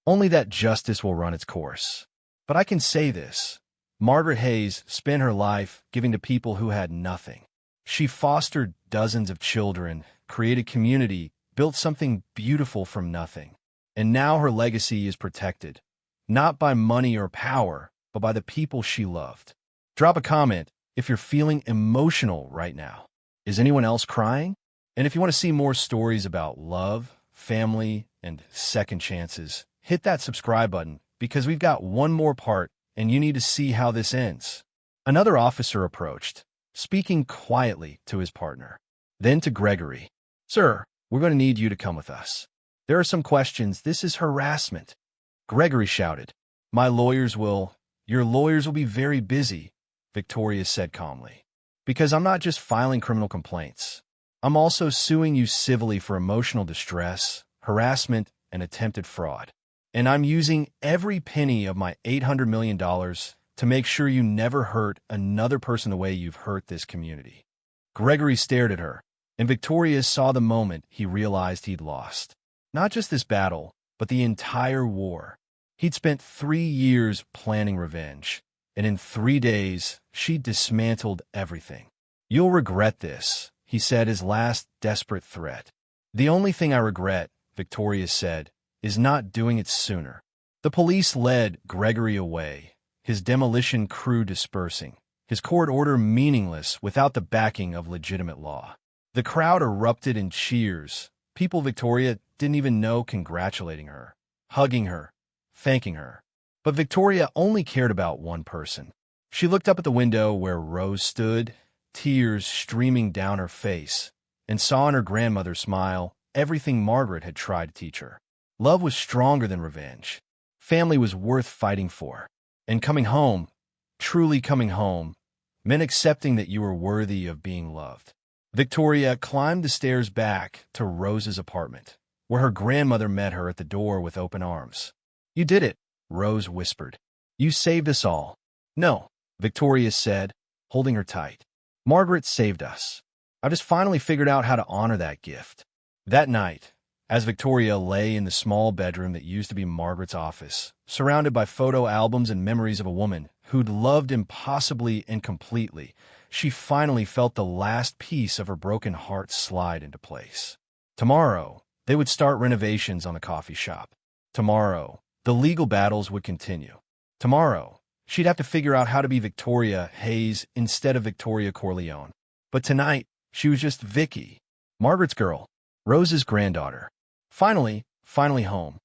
Only that justice will run its course. But I can say this. Margaret Hayes spent her life giving to people who had nothing. She fostered dozens of children, created community, built something beautiful from nothing. And now her legacy is protected, not by money or power, but by the people she loved. Drop a comment if you're feeling emotional right now. Is anyone else crying? And if you want to see more stories about love, family, and second chances, hit that subscribe button because we've got one more part and you need to see how this ends. Another officer approached, speaking quietly to his partner. Then to Gregory. Sir, we're going to need you to come with us. There are some questions. This is harassment. Gregory shouted. Your lawyers will be very busy, Victoria said calmly. Because I'm not just filing criminal complaints. I'm also suing you civilly for emotional distress, harassment, and attempted fraud. And I'm using every penny of my $800 million to make sure you never hurt another person the way you've hurt this community. Gregory stared at her, and Victoria saw the moment he realized he'd lost. Not just this battle, but the entire war. He'd spent 3 years planning revenge, and in 3 days, she'd dismantled everything. You'll regret this, he said, his last desperate threat. The only thing I regret, Victoria said, is not doing it sooner. The police led Gregory away, his demolition crew dispersing, his court order meaningless without the backing of legitimate law. The crowd erupted in cheers, people Victoria didn't even know congratulating her, hugging her, thanking her. But Victoria only cared about one person. She looked up at the window where Rose stood, tears streaming down her face, and saw in her grandmother's smile everything Margaret had tried to teach her. Love was stronger than revenge. Family was worth fighting for. And coming home, truly coming home, meant accepting that you were worthy of being loved. Victoria climbed the stairs back to Rose's apartment, where her grandmother met her at the door with open arms. You did it, Rose whispered. You saved us all. No, Victoria said, holding her tight. Margaret saved us. I've just finally figured out how to honor that gift. That night, as Victoria lay in the small bedroom that used to be Margaret's office, surrounded by photo albums and memories of a woman who'd loved impossibly and completely, she finally felt the last piece of her broken heart slide into place. Tomorrow, they would start renovations on the coffee shop. Tomorrow, the legal battles would continue. Tomorrow, she'd have to figure out how to be Victoria Hayes instead of Victoria Corleone. But tonight, she was just Vicky, Margaret's girl, Rose's granddaughter. Finally home.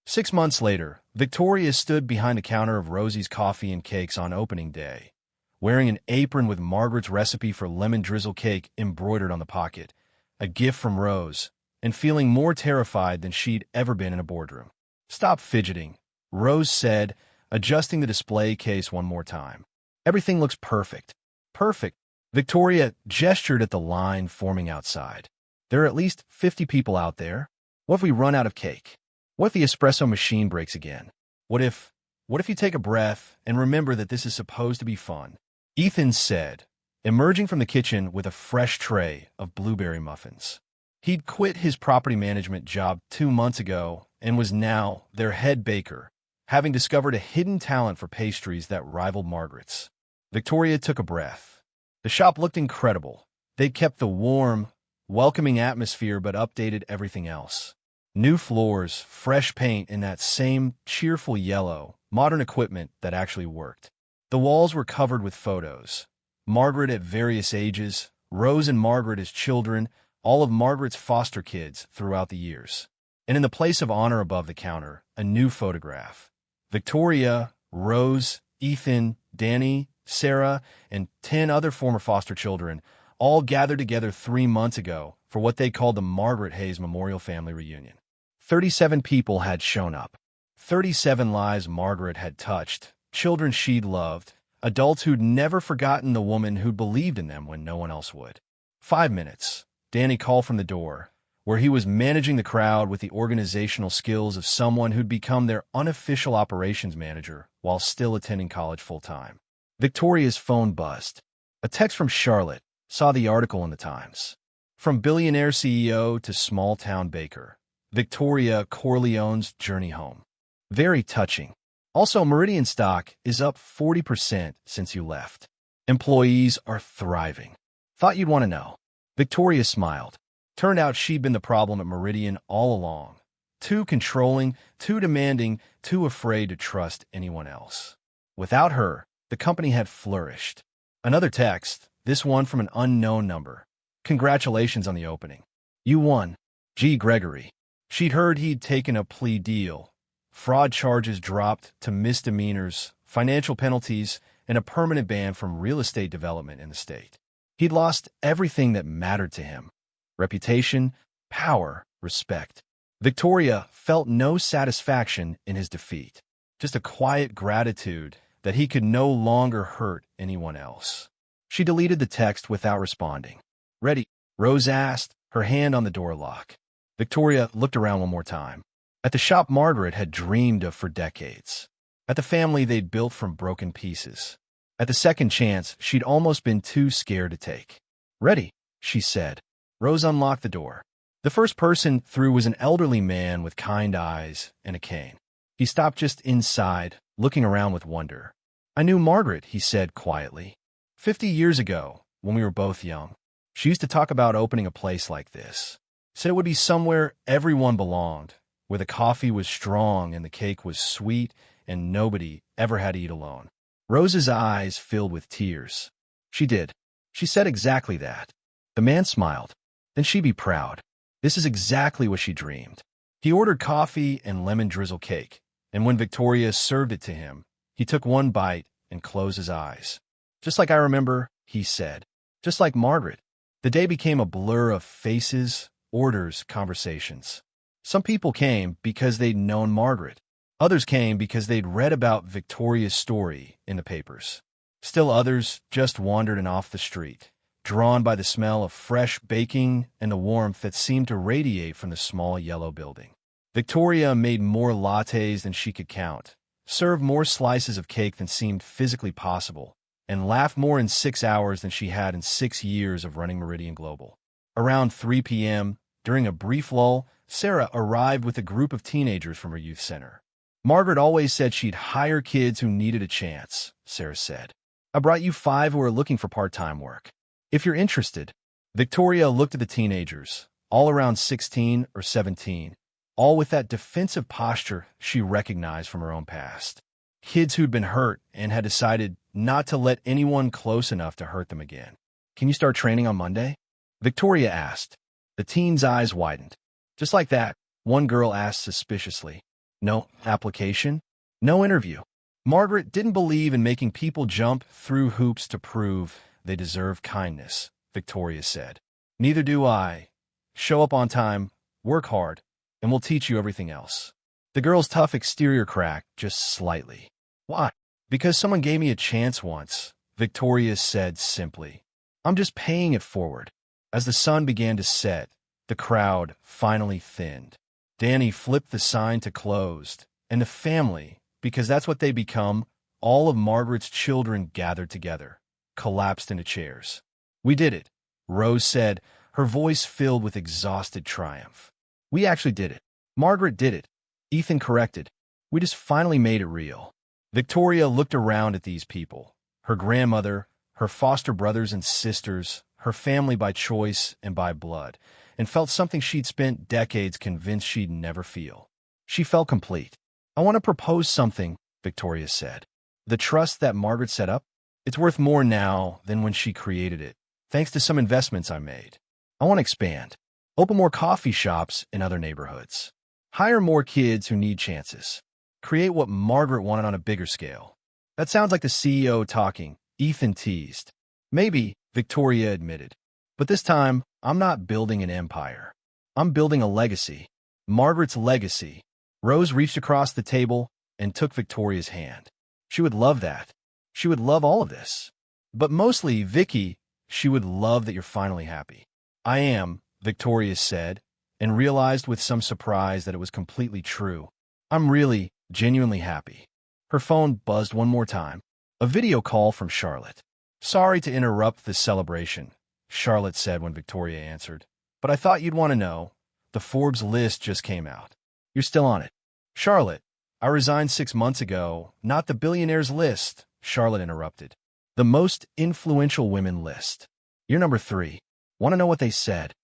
6 months later, Victoria stood behind the counter of Rosie's Coffee and Cakes on opening day, wearing an apron with Margaret's recipe for lemon drizzle cake embroidered on the pocket, a gift from Rose, and feeling more terrified than she'd ever been in a boardroom. "Stop fidgeting," Rose said, adjusting the display case one more time. "Everything looks perfect." "Perfect." Victoria gestured at the line forming outside. "There are at least 50 people out there. What if we run out of cake? What if the espresso machine breaks again? What if you take a breath and remember that this is supposed to be fun?" Ethan said, emerging from the kitchen with a fresh tray of blueberry muffins. He'd quit his property management job 2 months ago and was now their head baker, having discovered a hidden talent for pastries that rivaled Margaret's. Victoria took a breath. The shop looked incredible. They'd kept the warm, welcoming atmosphere but updated everything else. New floors, fresh paint in that same cheerful yellow, modern equipment that actually worked. The walls were covered with photos. Margaret at various ages, Rose and Margaret as children, all of Margaret's foster kids throughout the years. And in the place of honor above the counter, a new photograph. Victoria, Rose, Ethan, Danny, Sarah, and 10 other former foster children all gathered together 3 months ago for what they called the Margaret Hayes Memorial Family Reunion. 37 people had shown up. 37 lives Margaret had touched, children she'd loved, adults who'd never forgotten the woman who'd believed in them when no one else would. 5 minutes. Danny called from the door, where he was managing the crowd with the organizational skills of someone who'd become their unofficial operations manager while still attending college full-time. Victoria's phone buzzed. A text from Charlotte saw the article in the Times. From billionaire CEO to small-town baker, Victoria Corleone's journey home. Very touching. Also, Meridian stock is up 40% since you left. Employees are thriving. Thought you'd want to know. Victoria smiled. Turned out she'd been the problem at Meridian all along. Too controlling, too demanding, too afraid to trust anyone else. Without her, the company had flourished. Another text, this one from an unknown number. "Congratulations on the opening. You won. G. Gregory." She'd heard he'd taken a plea deal. Fraud charges dropped to misdemeanors, financial penalties, and a permanent ban from real estate development in the state. He'd lost everything that mattered to him. Reputation, power, respect. Victoria felt no satisfaction in his defeat, just a quiet gratitude that he could no longer hurt anyone else. She deleted the text without responding. "Ready?" Rose asked, her hand on the door lock. Victoria looked around one more time. At the shop Margaret had dreamed of for decades. At the family they'd built from broken pieces. At the second chance she'd almost been too scared to take. "Ready," she said. Rose unlocked the door. The first person through was an elderly man with kind eyes and a cane. He stopped just inside, looking around with wonder. "I knew Margaret," he said quietly. 50 years ago, when we were both young. She used to talk about opening a place like this. Said it would be somewhere everyone belonged, where the coffee was strong and the cake was sweet and nobody ever had to eat alone." Rose's eyes filled with tears. "She did. She said exactly that." The man smiled. "Then she'd be proud. This is exactly what she dreamed." He ordered coffee and lemon drizzle cake, and when Victoria served it to him, he took one bite and closed his eyes. "Just like I remember," he said. "Just like Margaret." The day became a blur of faces, orders, conversations. Some people came because they'd known Margaret. Others came because they'd read about Victoria's story in the papers. Still others just wandered in off the street, drawn by the smell of fresh baking and the warmth that seemed to radiate from the small yellow building. Victoria made more lattes than she could count, served more slices of cake than seemed physically possible, and laughed more in 6 hours than she had in 6 years of running Meridian Global. Around 3 p.m., during a brief lull, Sarah arrived with a group of teenagers from her youth center. "Margaret always said she'd hire kids who needed a chance," Sarah said. I brought you 5 who are looking for part-time work. If you're interested." Victoria looked at the teenagers, all around 16 or 17, all with that defensive posture she recognized from her own past. Kids who'd been hurt and had decided not to let anyone close enough to hurt them again. "Can you start training on Monday?" Victoria asked. The teens' eyes widened. "Just like that," one girl asked suspiciously. "No application? No interview?" Margaret didn't believe in making people jump through hoops to prove they deserve kindness, Victoria said. "Neither do I. Show up on time, work hard, and we'll teach you everything else." The girl's tough exterior cracked just slightly. "Why?" "Because someone gave me a chance once," Victoria said simply. "I'm just paying it forward." As the sun began to set, the crowd finally thinned. Danny flipped the sign to closed, and the family, because that's what they become, all of Margaret's children gathered together, collapsed into chairs. "We did it," Rose said, her voice filled with exhausted triumph. "We actually did it. Margaret did it," Ethan corrected. "We just finally made it real." Victoria looked around at these people, her grandmother, her foster brothers and sisters, her family by choice and by blood, and felt something she'd spent decades convinced she'd never feel. She felt complete. "I want to propose something," Victoria said. "The trust that Margaret set up, it's worth more now than when she created it, thanks to some investments I made. I want to expand. Open more coffee shops in other neighborhoods. Hire more kids who need chances. Create what Margaret wanted on a bigger scale." "That sounds like the CEO talking," Ethan teased. "Maybe," Victoria admitted. "But this time, I'm not building an empire. I'm building a legacy. Margaret's legacy." Rose reached across the table and took Victoria's hand. "She would love that. She would love all of this. But mostly, Vicky, she would love that you're finally happy." "I am," Victoria said, and realized with some surprise that it was completely true. "I'm really, genuinely happy." Her phone buzzed one more time. A video call from Charlotte. "Sorry to interrupt this celebration," Charlotte said when Victoria answered, "but I thought you'd want to know. The Forbes list just came out. You're still on it." "Charlotte, I resigned 6 months ago, not the billionaires list," Charlotte interrupted. "The most influential women list. You're number 3. Want to know what they said?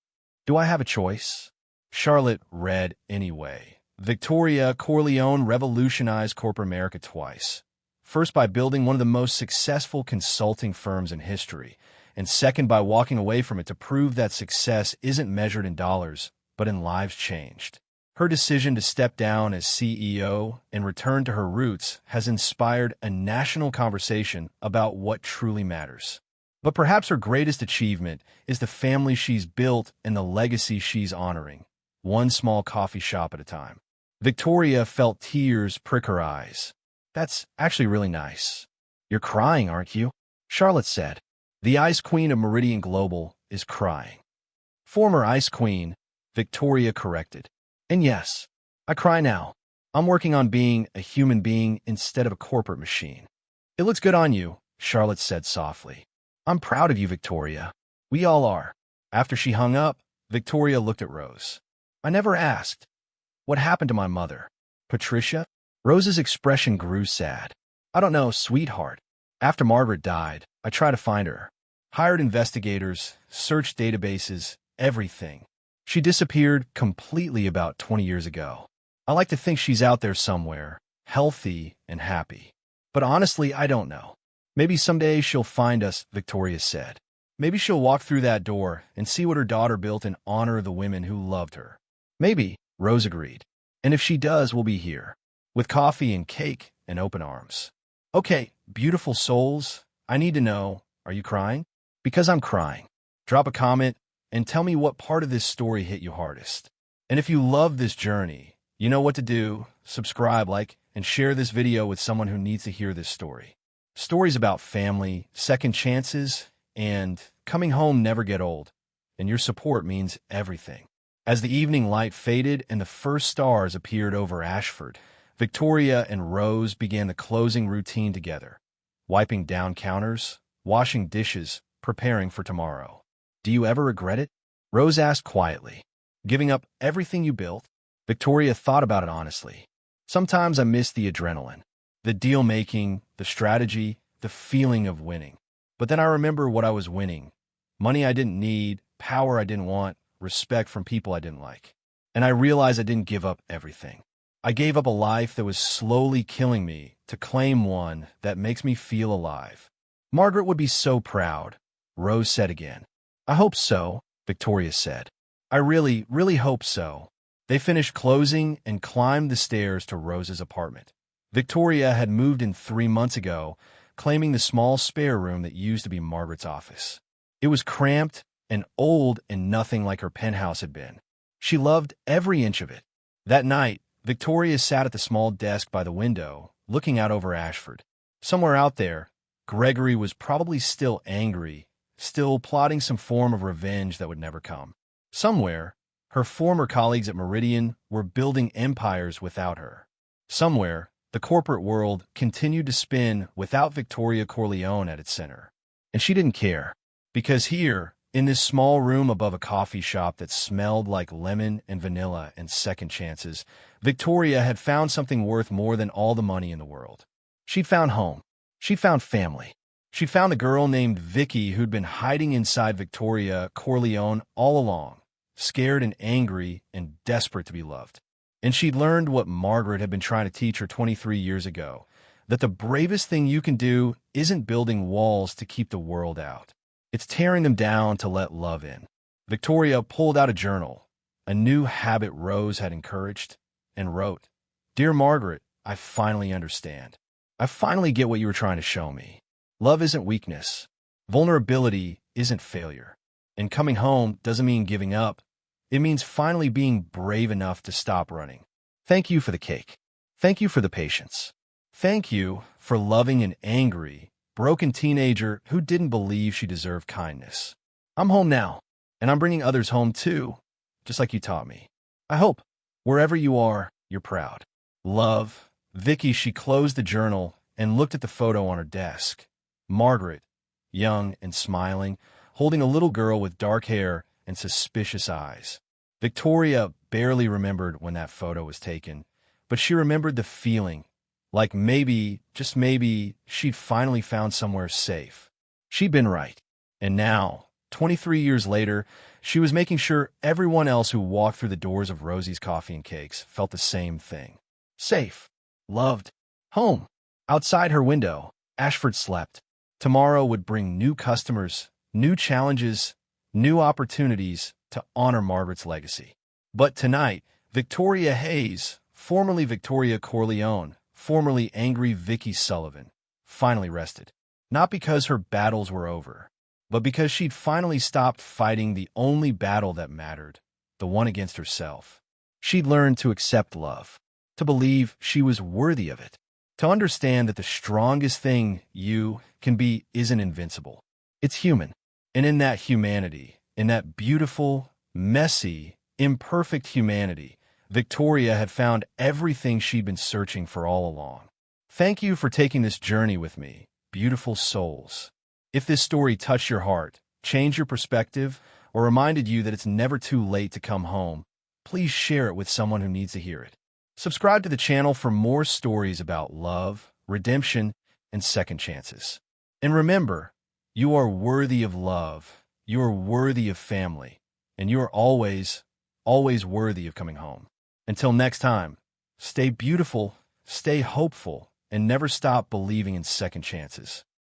Do I have a choice?" Charlotte read anyway. Victoria Corleone revolutionized corporate America twice. First by building one of the most successful consulting firms in history, and second by walking away from it to prove that success isn't measured in dollars, but in lives changed. Her decision to step down as CEO and return to her roots has inspired a national conversation about what truly matters. But perhaps her greatest achievement is the family she's built and the legacy she's honoring, one small coffee shop at a time. Victoria felt tears prick her eyes. "That's actually really nice." "You're crying, aren't you?" Charlotte said. "The Ice Queen of Meridian Global is crying." "Former Ice Queen," Victoria corrected. "And yes, I cry now. I'm working on being a human being instead of a corporate machine." "It looks good on you," Charlotte said softly. "I'm proud of you, Victoria. We all are." After she hung up, Victoria looked at Rose. "I never asked. What happened to my mother?" "Patricia?" Rose's expression grew sad. "I don't know, sweetheart. After Margaret died, I tried to find her. Hired investigators, searched databases, everything. She disappeared completely about 20 years ago. I like to think she's out there somewhere, healthy and happy. But honestly, I don't know. Maybe someday she'll find us," Victoria said. "Maybe she'll walk through that door and see what her daughter built in honor of the women who loved her." "Maybe," Rose agreed. "And if she does, we'll be here, with coffee and cake and open arms." "Okay, beautiful souls, I need to know, are you crying?" "Because I'm crying." Drop a comment and tell me what part of this story hit you hardest. And if you love this journey, you know what to do. Subscribe, like, and share this video with someone who needs to hear this story. Stories about family, second chances, and coming home never get old. And your support means everything. As the evening light faded and the first stars appeared over Ashford, Victoria and Rose began the closing routine together, wiping down counters, washing dishes, preparing for tomorrow. "Do you ever regret it?" Rose asked quietly. "Giving up everything you built?" Victoria thought about it honestly. "Sometimes I miss the adrenaline, the deal-making, the strategy, the the feeling of winning. But then I remember what I was winning. Money I didn't need, power I didn't want, respect from people I didn't like. And I realized I didn't give up everything. I gave up a life that was slowly killing me to claim one that makes me feel alive. Margaret would be so proud, Rose said again. I hope so, Victoria said. I really, really hope so. They finished closing and climbed the stairs to Rose's apartment. Victoria had moved in 3 months ago, claiming the small spare room that used to be Margaret's office. It was cramped and old and nothing like her penthouse had been. She loved every inch of it. That night, Victoria sat at the small desk by the window, looking out over Ashford. Somewhere out there, Gregory was probably still angry, still plotting some form of revenge that would never come. Somewhere, her former colleagues at Meridian were building empires without her. Somewhere, the corporate world continued to spin without Victoria Corleone at its center. And she didn't care, because here, in this small room above a coffee shop that smelled like lemon and vanilla and second chances, Victoria had found something worth more than all the money in the world. She'd found home. She'd found family. She'd found a girl named Vicky who'd been hiding inside Victoria Corleone all along, scared and angry and desperate to be loved. And she'd learned what Margaret had been trying to teach her 23 years ago, that the bravest thing you can do isn't building walls to keep the world out. It's tearing them down to let love in. Victoria pulled out a journal, a new habit Rose had encouraged, and wrote, Dear Margaret, I finally understand. I finally get what you were trying to show me. Love isn't weakness. Vulnerability isn't failure. And coming home doesn't mean giving up. It means finally being brave enough to stop running. Thank you for the cake. Thank you for the patience. Thank you for loving an angry, broken teenager who didn't believe she deserved kindness. I'm home now, and I'm bringing others home too, just like you taught me. I hope, wherever you are, you're proud. Love, Vicky. She closed the journal and looked at the photo on her desk. Margaret, young and smiling, holding a little girl with dark hair and suspicious eyes. Victoria barely remembered when that photo was taken, but she remembered the feeling, like maybe, just maybe, she'd finally found somewhere safe. She'd been right. And now, 23 years later, she was making sure everyone else who walked through the doors of Rosie's Coffee and Cakes felt the same thing. Safe. Loved. Home. Outside her window, Ashford slept. Tomorrow would bring new customers, new challenges, new opportunities to honor Margaret's legacy. But tonight, Victoria Hayes, formerly Victoria Corleone, formerly angry Vicky Sullivan, finally rested. Not because her battles were over, but because she'd finally stopped fighting the only battle that mattered, the one against herself. She'd learned to accept love, to believe she was worthy of it, to understand that the strongest thing you can be isn't invincible. It's human. And in that humanity, in that beautiful, messy, imperfect humanity, Victoria had found everything she'd been searching for all along. Thank you for taking this journey with me, beautiful souls. If this story touched your heart, changed your perspective, or reminded you that it's never too late to come home, please share it with someone who needs to hear it. Subscribe to the channel for more stories about love, redemption, and second chances. And remember, you are worthy of love, you are worthy of family, and you are always, always worthy of coming home. Until next time, stay beautiful, stay hopeful, and never stop believing in second chances.